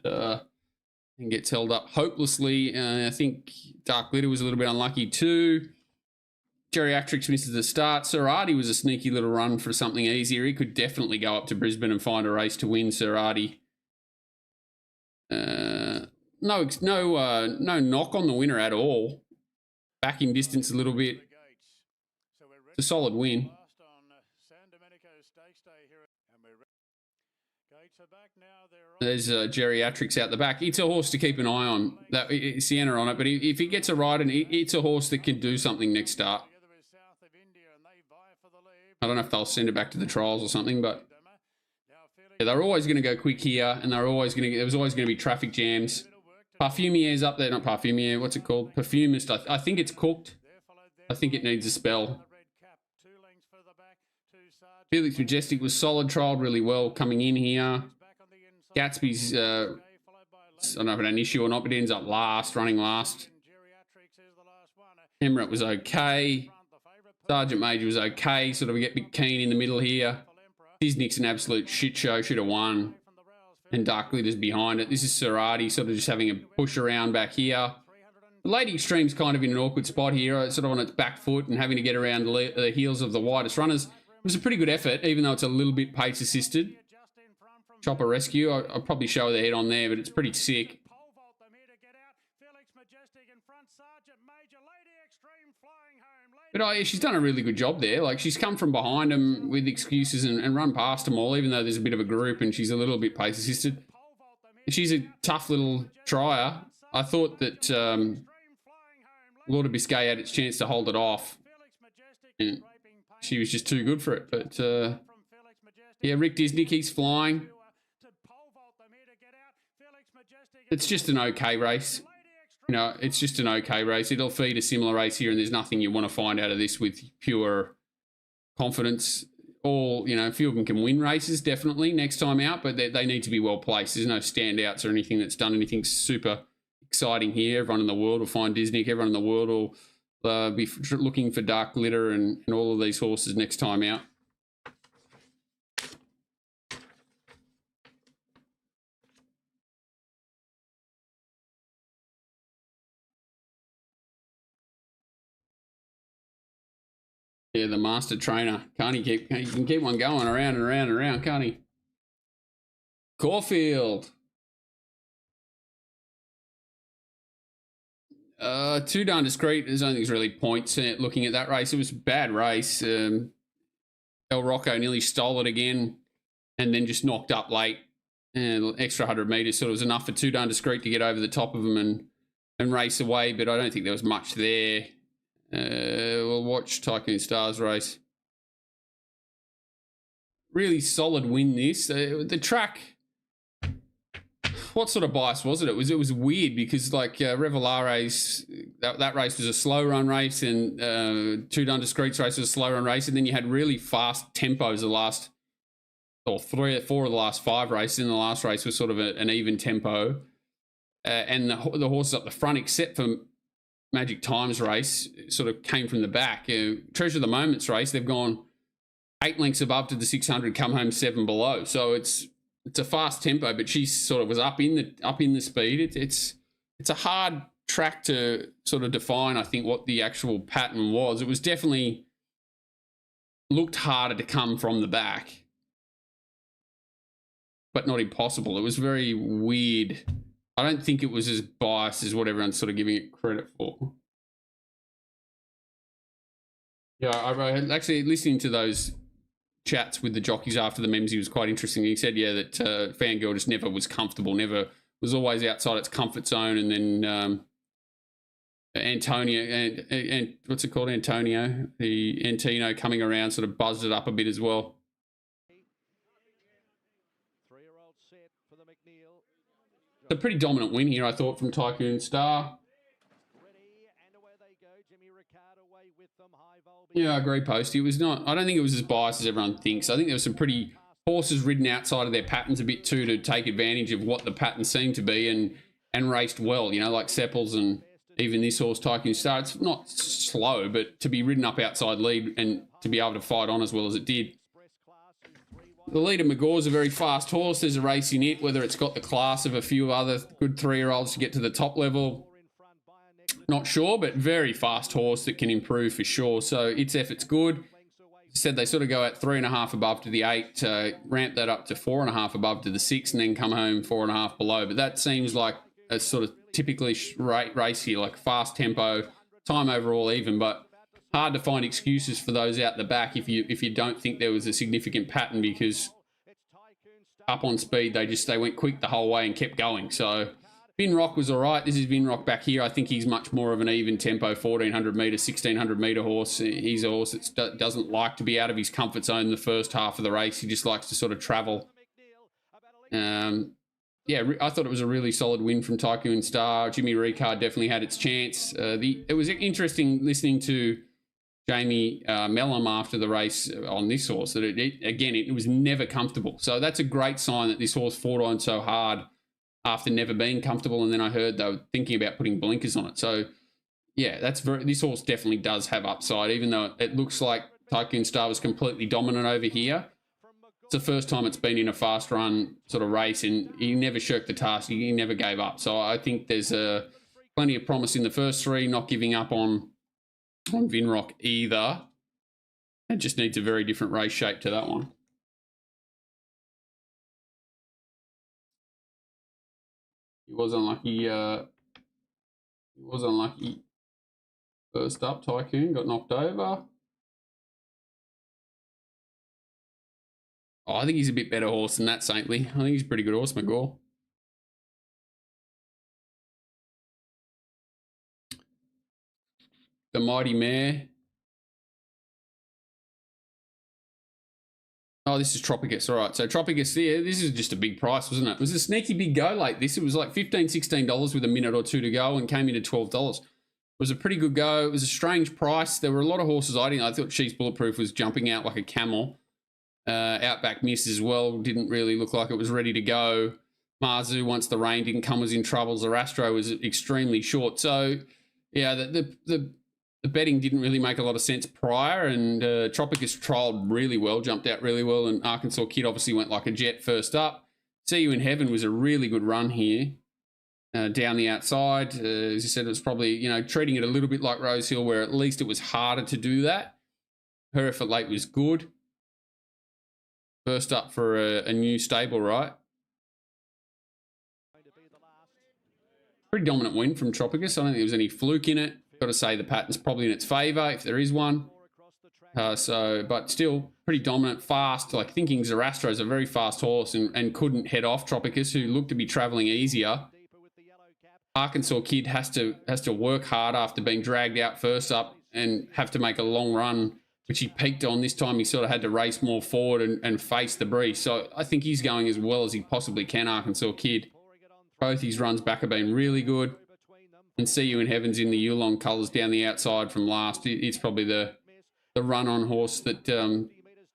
gets held up hopelessly. I think Dark Glitter was a little bit unlucky too. Geriatrics misses the start. Serati was a sneaky little run for something easier. He could definitely go up to Brisbane and find a race to win, Serati. No knock on the winner at all. Back in distance a little bit. It's a solid win. There's Geriatrics out the back. It's a horse to keep an eye on. Sienna on it, but if he gets a ride, and it's a horse that can do something next start. I don't know if they'll send it back to the trials or something, but yeah, they're always going to go quick here, and there was always going to be traffic jams. Parfumier's up there, not Parfumier. What's it called? Perfumist. I think it's cooked. I think it needs a spell. Felix Majestic was solid, trialled really well coming in here. Gatsby's, I don't know if it had an issue or not, but it ends up last, running last. Emirates was okay. Sergeant Major was okay. Sort of get a bit keen in the middle here. Disney's an absolute shit show. Should have won. And Dark Glitter's behind it. This is Serati sort of just having a push around back here. The Lady Extreme's kind of in an awkward spot here. Sort of on its back foot and having to get around the heels of the widest runners. It was a pretty good effort, even though it's a little bit pace assisted. Chopper Rescue. I'll probably show the head on there, but it's pretty sick. But she's done a really good job there. Like, she's come from behind them with excuses and run past them all, even though there's a bit of a group and she's a little bit pace assisted. She's a tough little trier. I thought that Lord of Biscay had its chance to hold it off. And she was just too good for it. But, yeah, Rick Disney keeps flying. It's just an okay race. You know, it's just an okay race. It'll feed a similar race here, and there's nothing you want to find out of this with pure confidence. All, you know, a few of them can win races, definitely, next time out, but they need to be well placed. There's no standouts or anything that's done anything super exciting here. Everyone in the world will find Disney. Everyone in the world will be looking for Dark Glitter and all of these horses next time out. Yeah, the master trainer. Can't he can keep one going around and around and around, can't he? Caulfield. Too darn discreet. There's only really points looking at that race. It was a bad race. El Rocco nearly stole it again and then just knocked up late. And extra 100 metres sort of was enough for Too Darn Discreet to get over the top of them and race away, but I don't think there was much there. We'll watch Tycoon Stars race. Really solid win this. The track, what sort of bias was it? It was weird because like Revelare's, that race was a slow run race and Too Darn Discreet's race was a slow run race, and then you had really fast tempos the last, or 3 or 4 of the last 5 races. In the last race was sort of an even tempo. And the horses up the front, except for Magic Times race, sort of came from the back. Treasure of the Moments race, they've gone 8 lengths above to the 600, come home 7 below. So it's a fast tempo, but she sort of was up in the speed. It's a hard track to sort of define, I think, what the actual pattern was. It was definitely looked harder to come from the back, but not impossible. It was very weird. I don't think it was as biased as what everyone's sort of giving it credit for. Yeah, I actually listening to those chats with the jockeys after the Memsie was quite interesting. He said, yeah, that Fangirl just never was comfortable, never was always outside its comfort zone. And then Antonio, and what's it called? Antonio, the Antino coming around sort of buzzed it up a bit as well. A pretty dominant win here, I thought, from Tycoon Star. Yeah, I agree, Posty. It was not, I don't think it was as biased as everyone thinks. I think there were some pretty horses ridden outside of their patterns a bit too to take advantage of what the pattern seemed to be and raced well, you know, like Seppels and even this horse, Tycoon Star. It's not slow, but to be ridden up outside lead and to be able to fight on as well as it did. The leader, Magore's a very fast horse. There's a race in it, whether it's got the class of a few other good 3-year-olds to get to the top level. Not sure, but very fast horse that can improve for sure. So its effort's good. Said they sort of go out 3.5 above to the 8, ramp that up to 4.5 above to the 6, and then come home 4.5 below. But that seems like a sort of typically race here, like fast tempo, time overall even, but hard to find excuses for those out the back if you don't think there was a significant pattern, because up on speed they went quick the whole way and kept going. So Vinrock was all right. This is Vinrock back here. I think he's much more of an even tempo 1400 meter, 1600 meter horse. He's a horse that doesn't like to be out of his comfort zone in the first half of the race. He just likes to sort of travel. I yeah, I thought it was a really solid win from Tycoon Star. Jimmy Ricard definitely had its chance. It was interesting listening to Jamie Mellum after the race on this horse, that it was never comfortable. So that's a great sign that this horse fought on so hard after never being comfortable. And then I heard they were thinking about putting blinkers on it. So yeah, this horse definitely does have upside, even though it looks like Tycoon Star was completely dominant over here. It's the first time it's been in a fast run sort of race, and he never shirked the task. He never gave up. So I think there's plenty of promise in the first three, not giving up on Vinrock either. It just needs a very different race shape to that one. He was unlucky. First up, Tycoon got knocked over. Oh, I think he's a bit better horse than that, Saintly. I think he's a pretty good horse, McGaw. The Mighty Mare. Oh, this is Tropicus. All right, so Tropicus there, this is just a big price, wasn't it? It was a sneaky big go like this. It was like $15, $16 with a minute or two to go and came in at $12. It was a pretty good go. It was a strange price. There were a lot of horses I thought She's Bulletproof was jumping out like a camel. Outback Miss as well didn't really look like it was ready to go. Marzu, once the rain didn't come, was in trouble. Zarastro was extremely short. So, yeah, the betting didn't really make a lot of sense prior, and Tropicus trialled really well, jumped out really well, and Arkansas Kid obviously went like a jet first up. See You in Heaven was a really good run here down the outside. As you said, it was probably, treating it a little bit like Rosehill, where at least it was harder to do that. Her Effort Late was good. First up for a new stable, right? Pretty dominant win from Tropicus. I don't think there was any fluke in it. Got to say the pattern's probably in its favour, if there is one. But still pretty dominant, fast. Like, thinking Zarastro's a very fast horse and couldn't head off Tropicus, who looked to be travelling easier. Arkansas Kid has to work hard after being dragged out first up and have to make a long run, which he peaked on. This time he sort of had to race more forward and face the breeze. So I think he's going as well as he possibly can, Arkansas Kid. Both his runs back have been really good. And See You in Heaven's in the Yulong colours down the outside from last. It's probably the run-on horse that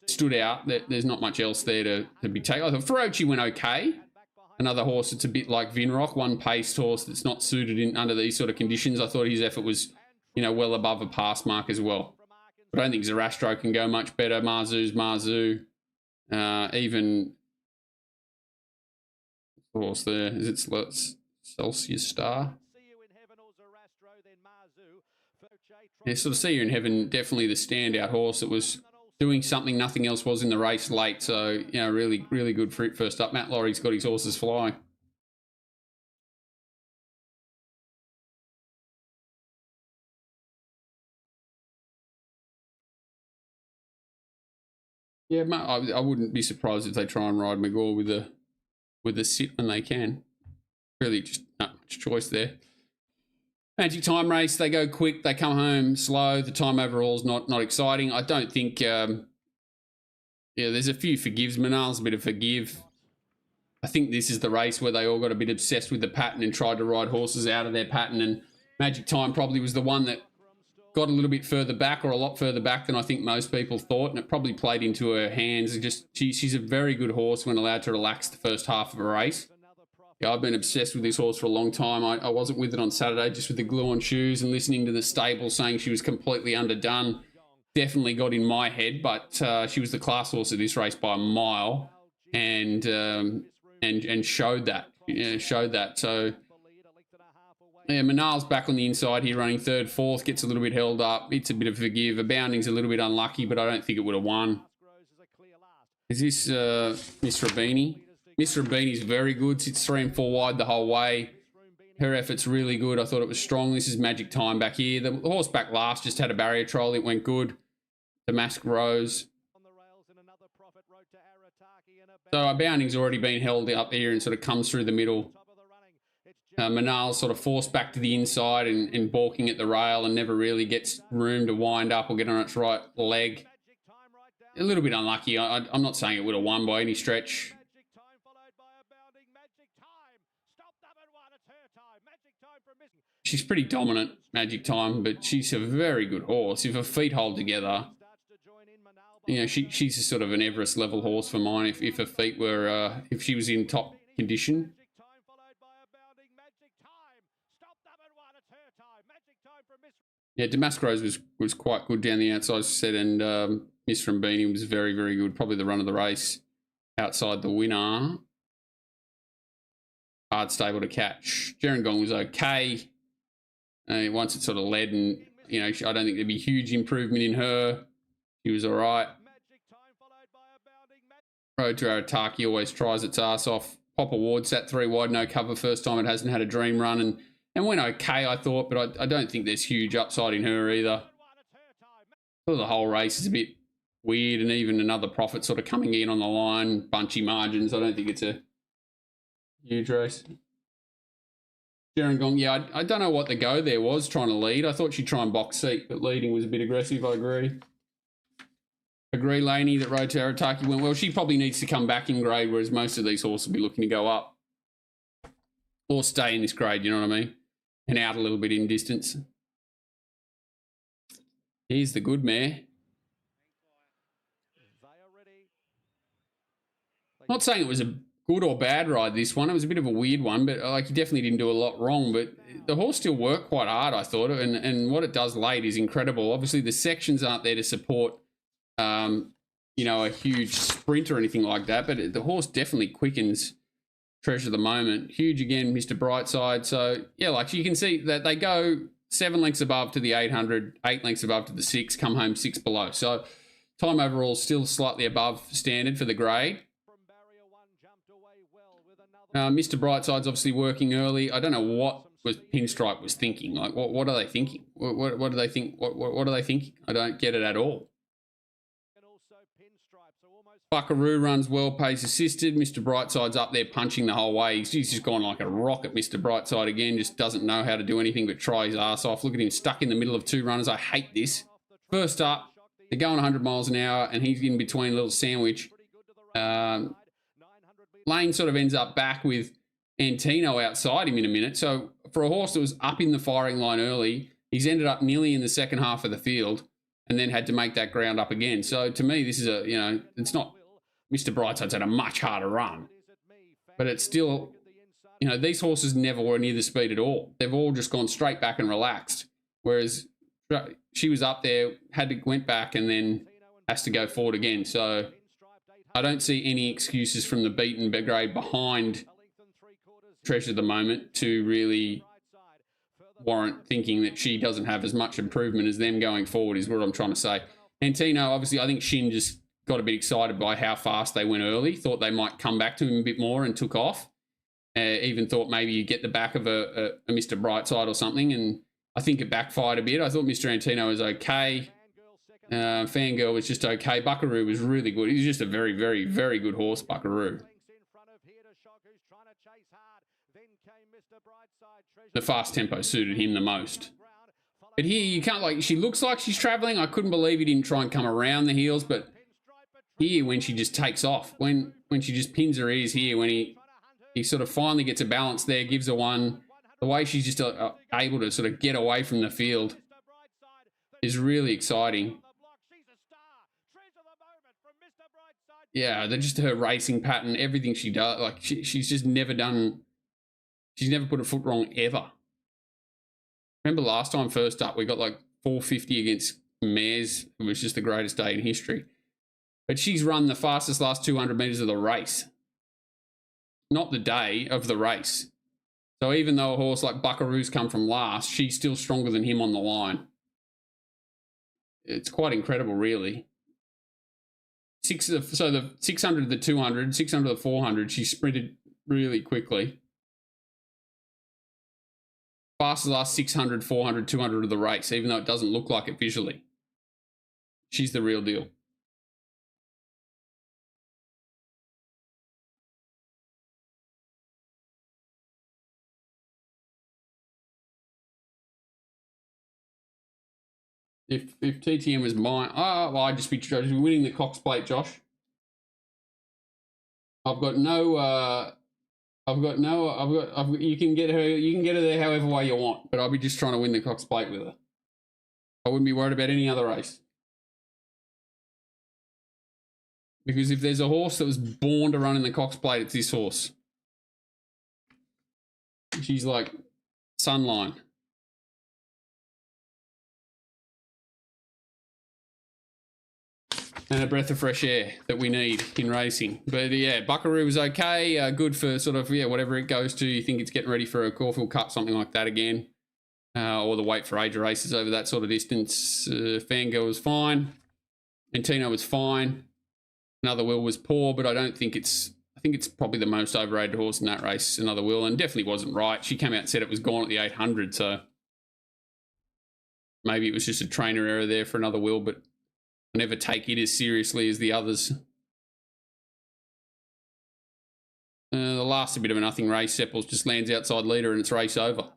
stood out. There's not much else there to be taken. I thought Feroci went okay. Another horse that's a bit like Vinrock, one paced horse that's not suited under these sort of conditions. I thought his effort was, well above a pass mark as well. But I don't think Zarastro can go much better. Marzu's Marzu. Even horse there. Is it Celsius Star? Yeah, sort of See You in Heaven, definitely the standout horse. It was doing something nothing else was in the race late. So, really, really good fruit first up. Matt Laurie's got his horses flying. Yeah, I wouldn't be surprised if they try and ride McGaw with a sit when they can. Really just not much choice there. Magic Time Race, they go quick, they come home slow. The time overall is not exciting. I don't think, there's a few forgives. Manal's a bit of forgive. I think this is the race where they all got a bit obsessed with the pattern and tried to ride horses out of their pattern, and Magic Time probably was the one that got a little bit further back, or a lot further back than I think most people thought, and it probably played into her hands. She's a very good horse when allowed to relax the first half of a race. Yeah, I've been obsessed with this horse for a long time. I wasn't with it on Saturday, just with the glue-on shoes and listening to the stable saying she was completely underdone. Definitely got in my head, but she was the class horse of this race by a mile, and showed that. Yeah, showed that. So yeah, Manal's back on the inside here, running third, fourth, gets a little bit held up. It's a bit of forgive. A bounding's a little bit unlucky, but I don't think it would have won. Is this Miss Rabini? Miss Rabini's very good. Sits 3 and 4 wide the whole way. Her effort's really good. I thought it was strong. This is Magic Time back here. The horse back last just had a barrier trial. It went good. Damask Rose. So our bounding's already been held up here and sort of comes through the middle. Manal's sort of forced back to the inside and balking at the rail and never really gets room to wind up or get on its right leg. A little bit unlucky. I'm not saying it would have won by any stretch. she's pretty dominant, Magic Time, but she's a very good horse. If her feet hold together, you know, she's a sort of an Everest level horse for mine. If her feet were, if she was in top condition. Yeah, Damask Rose was quite good down the outside set, and Miss from Beanie was very, very good. Probably the run of the race outside the winner. Hard stable to catch. Gerringong was okay. Once it sort of led, and, you know, I don't think there'd be huge improvement in her. She was all right. Road to Arataki always tries its ass off. Pop Award sat 3 wide, no cover. First time it hasn't had a dream run, and went okay, I thought, but I don't think there's huge upside in her either. The whole race is a bit weird, and even another Prophet sort of coming in on the line, bunchy margins. I don't think it's a huge race. Gerringong, yeah, I don't know what the go there was trying to lead. I thought she'd try and box seat, but leading was a bit aggressive, I agree. Agree, Laney, that Road to Arataki went well. She probably needs to come back in grade, whereas most of these horses will be looking to go up. Or stay in this grade, you know what I mean? And out a little bit in distance. Here's the good mare. Not saying it was a good or bad ride, this one. It was a bit of a weird one, but like, he definitely didn't do a lot wrong. But the horse still worked quite hard, I thought, and what it does late is incredible. Obviously, the sections aren't there to support, you know, a huge sprint or anything like that, but the horse definitely quickens. Treasure of the Moment. Huge again, Mr. Brightside. So, yeah, like you can see that they go 7 lengths above to the 800, 8 lengths above to the 6, come home 6 below. So, time overall still slightly above standard for the grade. Mr. Brightside's obviously working early. I don't know what Pinstripe was thinking. Like, what are they thinking? What do they think? What are they thinking? I don't get it at all. Buckaroo runs well, pace assisted. Mr. Brightside's up there punching the whole way. He's just gone like a rocket, Mr. Brightside again. Just doesn't know how to do anything but try his ass off. Look at him stuck in the middle of 2 runners. I hate this. First up, they're going 100 miles an hour, and he's in between a little sandwich. Lane sort of ends up back with Antino outside him in a minute. So for a horse that was up in the firing line early, he's ended up nearly in the second half of the field and then had to make that ground up again. So to me, this is a, you know, it's not... Mr. Brightside's had a much harder run, but it's still, you know, these horses never were near the speed at all. They've all just gone straight back and relaxed, whereas she was up there, went back, and then has to go forward again. So I don't see any excuses from the beaten grade behind Treasure of the Moment to really warrant thinking that she doesn't have as much improvement as them going forward, is what I'm trying to say. Antino, obviously, I think Shin just got a bit excited by how fast they went early, thought they might come back to him a bit more, and took off. Even thought maybe you get the back of a Mr. Brightside or something, and I think it backfired a bit. I thought Mr. Antino was okay. Fangirl was just okay. Buckaroo was really good. He's just a very, very, very good horse, Buckaroo. The fast tempo suited him the most. But here you can't, like, she looks like she's traveling. I couldn't believe he didn't try and come around the heels, but here when she just takes off, when she just pins her ears here, when he sort of finally gets a balance there, gives her one, the way she's just able to sort of get away from the field is really exciting. Yeah, they're just her racing pattern, everything she does, like she's just never done, she's never put a foot wrong ever. Remember last time first up, we got like 450 against Mares. It was just the greatest day in history. But she's run the fastest last 200 metres of the race. Not the day, of the race. So even though a horse like Buckaroo's come from last, she's still stronger than him on the line. It's quite incredible, really. So the 600, the 200, 600, the 400, she sprinted really quickly. Fastest last 600, 400, 200 of the race, even though it doesn't look like it visually. She's the real deal. If TTM was mine, well, I'd just be winning the Cox Plate, Josh. I've got no You can get her there however way you want, but I'll be just trying to win the Cox Plate with her. I wouldn't be worried about any other race. Because if there's a horse that was born to run in the Cox Plate, it's this horse. She's like Sunline. And a breath of fresh air that we need in racing. But yeah, Buckaroo was okay. Good for sort of, whatever it goes to. You think it's getting ready for a Caulfield Cup, something like that again. Or the Weight for Age races over that sort of distance. Fangirl was fine. Antino was fine. Another Will was poor, but I think it's probably the most overrated horse in that race, Another Will, and definitely wasn't right. She came out and said it was gone at the 800, so maybe it was just a trainer error there for Another Will, but I never take it as seriously as the others. The last a bit of a nothing race, Sepples just lands outside leader and it's race over.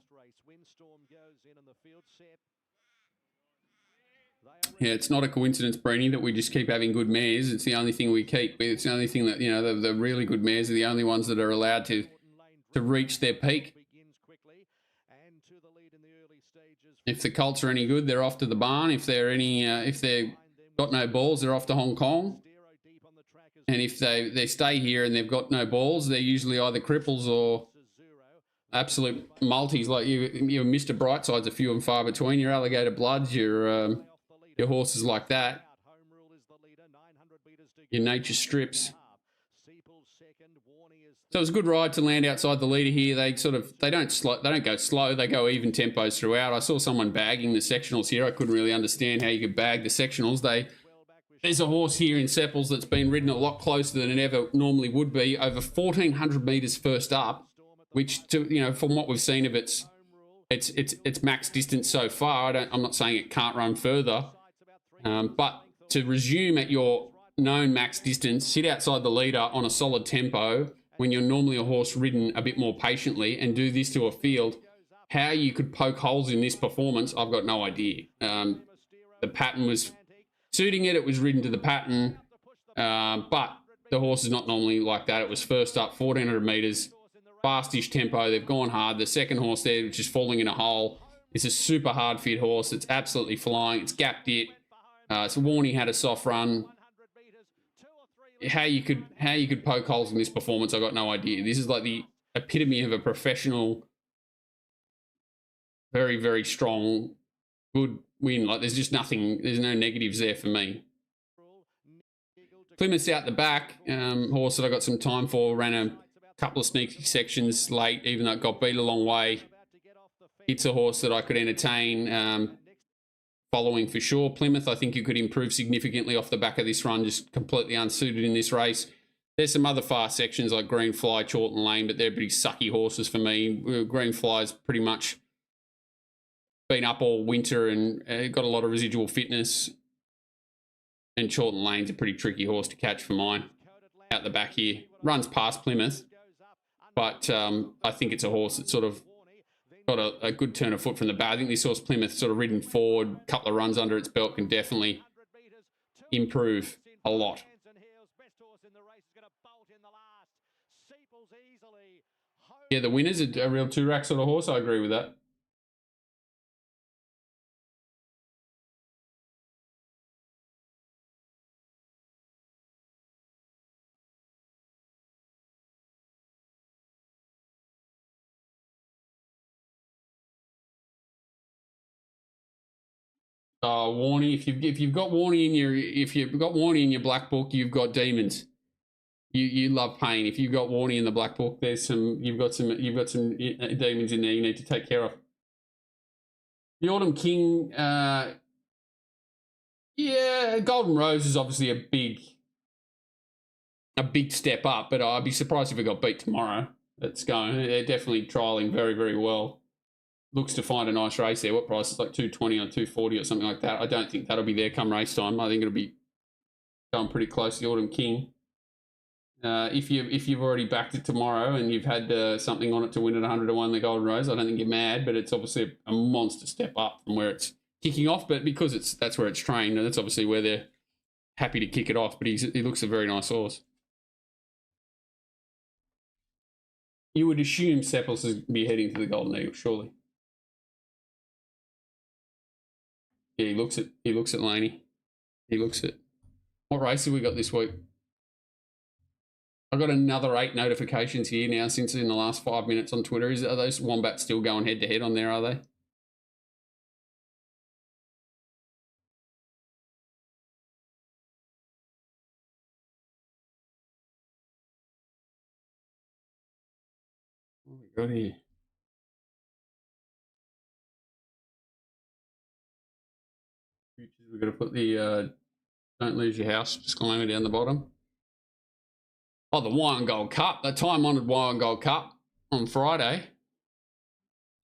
Yeah, it's not a coincidence, Brenny, that we just keep having good mares. It's the only thing we keep. It's the only thing that, the really good mares are the only ones that are allowed to reach their peak. If the colts are any good, they're off to the barn. If they've got no balls, they're off to Hong Kong. And if they stay here and they've got no balls, they're usually either cripples or absolute multis. Like your Mr. Brightside's a few and far between. Your Alligator Bloods, your horses like that, your Nature Strips. So it was a good ride to land outside the leader here. They don't go slow. They go even tempos throughout. I saw someone bagging the sectionals here. I couldn't really understand how you could bag the sectionals. There's a horse here in Sepples that's been ridden a lot closer than it ever normally would be, over 1,400 metres first up, which from what we've seen of it's max distance so far. I'm not saying it can't run further. But to resume at your known max distance, sit outside the leader on a solid tempo when you're normally a horse ridden a bit more patiently and do this to a field, how you could poke holes in this performance, I've got no idea. The pattern was suiting it. It was ridden to the pattern. But the horse is not normally like that. It was first up, 1,400 metres, fastish tempo. They've gone hard. The second horse there, which is falling in a hole, is a super hard fit horse. It's absolutely flying. It's gapped it. So Warney had a soft run. How you could poke holes in this performance, I got no idea. This is like the epitome of a professional, very, very strong, good win. Like there's just nothing, there's no negatives there for me. Plymouth's out the back. Horse that I got some time for, ran a couple of sneaky sections late, even though it got beat a long way. It's a horse that I could entertain. Following for sure. Plymouth, I think you could improve significantly off the back of this run, just completely unsuited in this race. There's some other fast sections like Greenfly, Chorlton Lane, but they're pretty sucky horses for me. Greenfly's pretty much been up all winter and got a lot of residual fitness. And Chorlton Lane's a pretty tricky horse to catch for mine. Out the back here. Runs past Plymouth, but I think it's a horse that sort of got a good turn of foot from the back. I think this horse Plymouth sort of ridden forward, a couple of runs under its belt can definitely improve a lot. Yeah, the winner's a real two-rack sort of horse. I agree with that. Warney. If you've got Warney in your black book, you've got demons. You love pain. If you've got Warney in the black book, you've got some demons in there you need to take care of. The Autumn King, yeah, Golden Rose is obviously a big step up, but I'd be surprised if it got beat tomorrow. They're definitely trialling very, very well. Looks to find a nice race there. What price? It's like 220 or 240 or something like that. I don't think that'll be there come race time. I think it'll be going pretty close to the Autumn King. If you've already backed it tomorrow and you've had something on it to win at 100 to 1 the Golden Rose, I don't think you're mad, but it's obviously a monster step up from where it's kicking off. But because that's where it's trained, and that's obviously where they're happy to kick it off. But he looks a very nice horse. You would assume Seppels would be heading to the Golden Eagle, surely. Yeah, he looks at Laney. He looks at what race have we got this week? I've got another 8 notifications here now since in the last 5 minutes on Twitter. Are those Wombats still going head to head on there, are they? What have we got here? We've got to put the Don't Lose Your House disclaimer down the bottom. Oh, the Wine Gold Cup, the time-honoured Wine Gold Cup on Friday.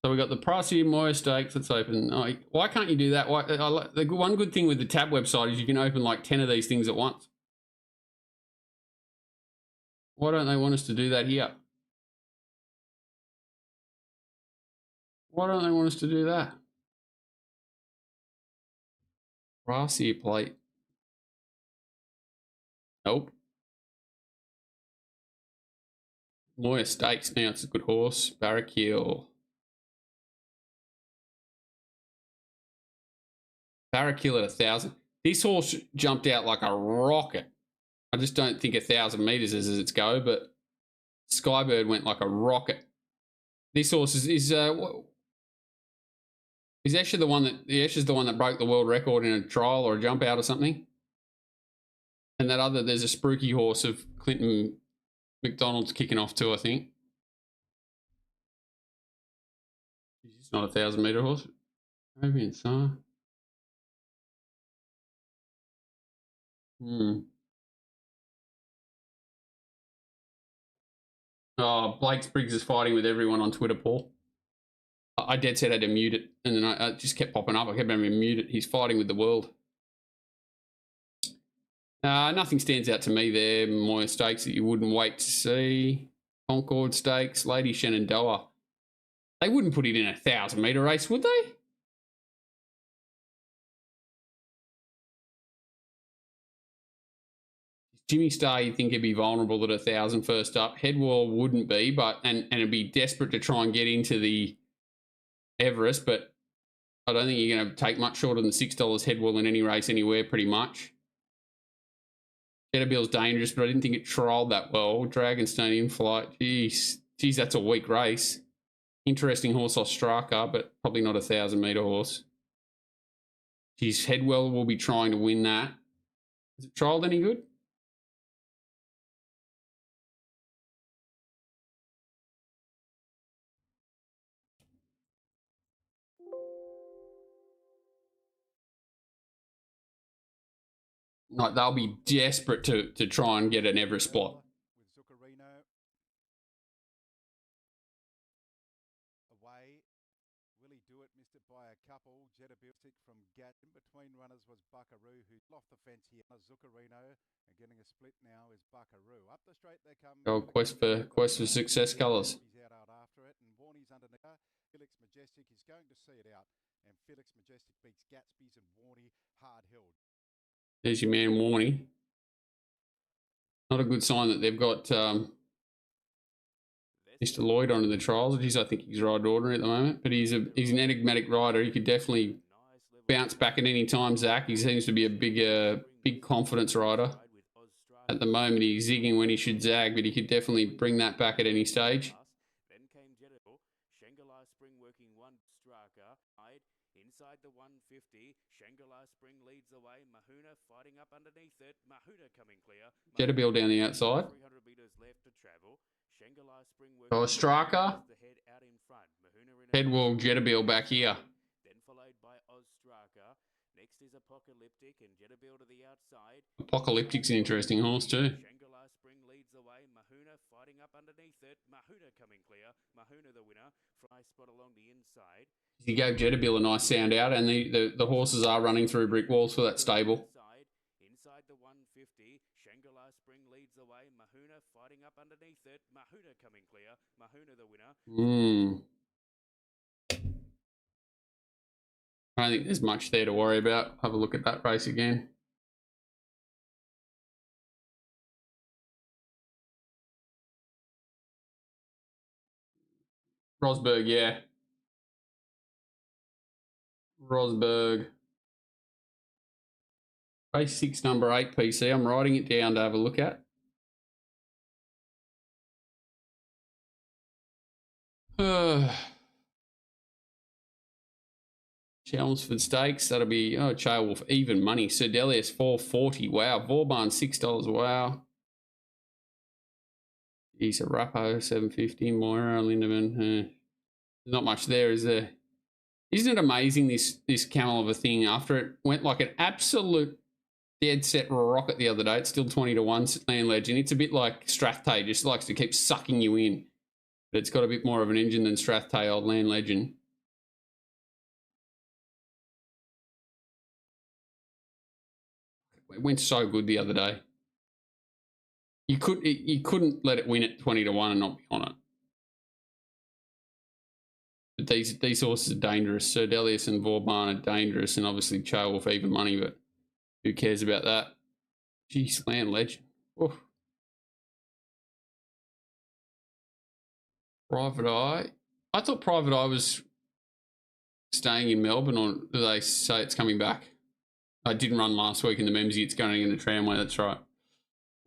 So we got the Pricey Moya Stakes that's open. Oh, why can't you do that? The one good thing with the tab website is you can open like 10 of these things at once. Why don't they want us to do that here? Why don't they want us to do that? Brassier plate. Nope. Moya Stakes now, it's a good horse. Barrakill. Barrakill at 1,000. This horse jumped out like a rocket. I just don't think 1,000 metres is as its go, but Skybird went like a rocket. This horse is Escher the one that broke the world record in a trial or a jump out or something? And that other, there's a spruiky horse of Clinton McDonald's kicking off too, I think. It's not a 1,000 metre horse. Maybe in summer. Oh, Blake Spriggs is fighting with everyone on Twitter, Paul. I dead set had to mute it, and then I just kept popping up. I kept having to mute it. He's fighting with the world. Nothing stands out to me there. Moya Stakes that you wouldn't wait to see. Concord Stakes, Lady Shenandoah. They wouldn't put it in a 1,000 metre race, would they? Jimmy Star, you'd think he'd be vulnerable at 1,000 first up. Headwall wouldn't be, but and it'd be desperate to try and get into the Everest, but I don't think you're going to take much shorter than $6 Headwall in any race anywhere, pretty much. Jettabill's dangerous, but I didn't think it trialled that well. Dragonstone in flight. Jeez, that's a weak race. Interesting horse Ostraka, but probably not a 1,000 metre horse. Geez, Headwell will be trying to win that. Is it trialled any good? Like they'll be desperate to try and get an Everest spot. Away, will he do it? Missed it by a couple. Jetabiltic from Gat. In between runners was Buckaroo, who's off the fence here. Zuccarino, and getting a split now is Buckaroo. Up the straight they come. Oh, quest for success colours. He's out after it, and Warney's underneath. Felix Majestic is going to see it out, and Felix Majestic beats Gatsby's and Warney hard held. There's your man Warney. Not a good sign that they've got Mr. Lloyd on in the trials. I think he's ride ordinary at the moment, but he's an enigmatic rider. He could definitely bounce back at any time, Zach. He seems to be a big confidence rider. At the moment, he's zigging when he should zag, but he could definitely bring that back at any stage. Then came Jetable. Shangri-La Spring working one striker. Inside the 150. Shangri-La Spring leads the way. Mahuna fighting up underneath it. Mahuna coming clear. Jetabil down the outside. 300 metres left to travel. Shangri-La Spring working. Oh, striker. The head out in front. Mahuna in Headwall, Jetabil back here. Then followed by Ozstraka. Next is Apocalyptic and Jetabil to the outside. Apocalyptic's an interesting horse too. Shangri-La Spring leads the way. Mahuna fighting up underneath it. Mahuna coming clear. Mahuna the winner. Fry spot along the inside. He gave Jetabil a nice sound out, and the horses are running through brick walls for that stable. Inside the 150, Shangri-La Spring leads the way. Mahuna fighting up underneath it. Mahuna coming clear. Mahuna the winner. I don't think there's much there to worry about. Have a look at that race again. Rosberg, yeah. Rosberg. Race 6, number 8, PC. I'm writing it down to have a look at. Chelmsford Stakes, that'll be, Chailwolf, even money. Sir Delius, 440. Wow. Vauban, $6. Wow. He's a Rappo, 750. Moira, Lindemann. There's not much there, is there? Isn't it amazing, this camel of a thing? After it went like an absolute dead set rocket the other day, it's still 20 to 1, Land Legend. It's a bit like Strathtay, just likes to keep sucking you in. But it's got a bit more of an engine than Strathtay, old Land Legend. It went so good the other day. You couldn't let it win at 20 to 1 and not be on it. But these horses are dangerous. Sir Delius and Vauban are dangerous, and obviously Chailwolf even money, but who cares about that? Jeez, Land Legend. Oof. Private Eye. I thought Private Eye was staying in Melbourne, or do they say it's coming back? I didn't run last week in the Memsie. It's going in the tramway. That's right.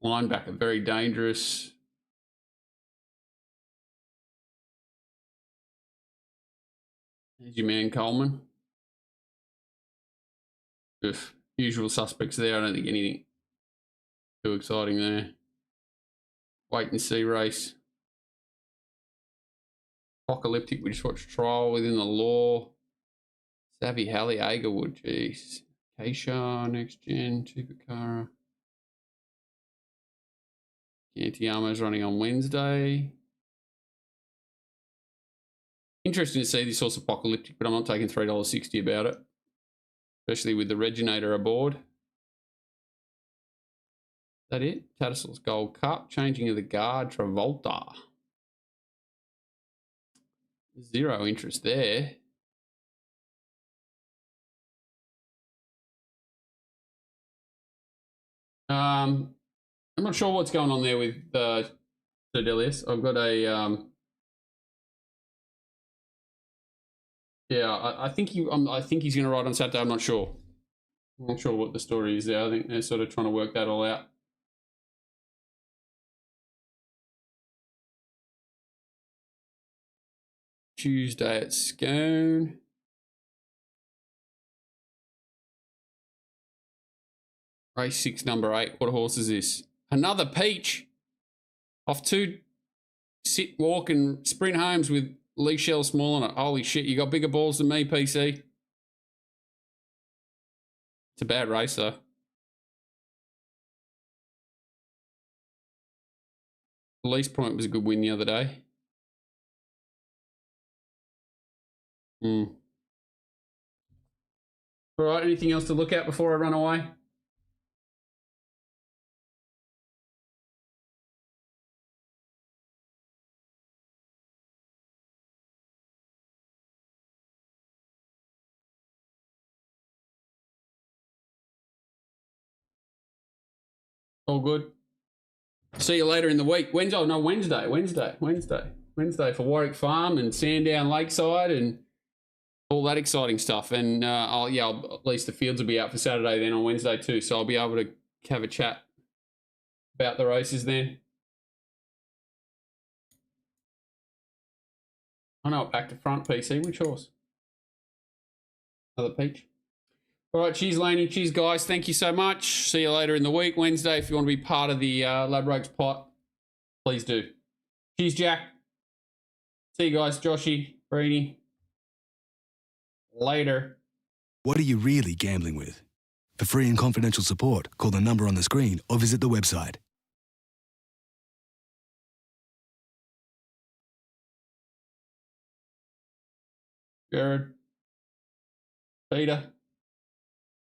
Linebacker, very dangerous. There's your man Coleman. Oof. Usual suspects there. I don't think anything too exciting there. Wait and see race. Apocalyptic, we just watched Trial Within the Law. Savvy Halley Agerwood, jeez. Keisha, Next Gen, Chupacabra. Antiamo's running on Wednesday. Interesting to see this horse Apocalyptic, but I'm not taking $3.60 about it. Especially with the Reginator aboard. Is that it? Tattersalls Gold Cup. Changing of the Guard, Travolta. Zero interest there. I'm not sure what's going on there with Sir Delius. I've got a I think he's going to ride on Saturday. I'm not sure. I'm not sure what the story is there. I think they're sort of trying to work that all out. Tuesday at Scone. Race 6, number 8. What horse is this? Another Peach. Off 2 sit, walk, and sprint homes with Lee Shell Small on it. Holy shit, you got bigger balls than me, PC. It's a bad race, though. The Least Point was a good win the other day. All right, anything else to look at before I run away? All good. See you later in the week. Wednesday for Warwick Farm and Sandown Lakeside and all that exciting stuff. And at least the fields will be out for Saturday then on Wednesday too. So I'll be able to have a chat about the races then. I know, back to front, PC. Which horse? Another Peach. All right, cheers, Laney. Cheers, guys. Thank you so much. See you later in the week. Wednesday, if you want to be part of the Ladbrokes pot, please do. Cheers, Jack. See you guys, Joshy, Brady. Later. What are you really gambling with? For free and confidential support, call the number on the screen or visit the website. Jared. Peter.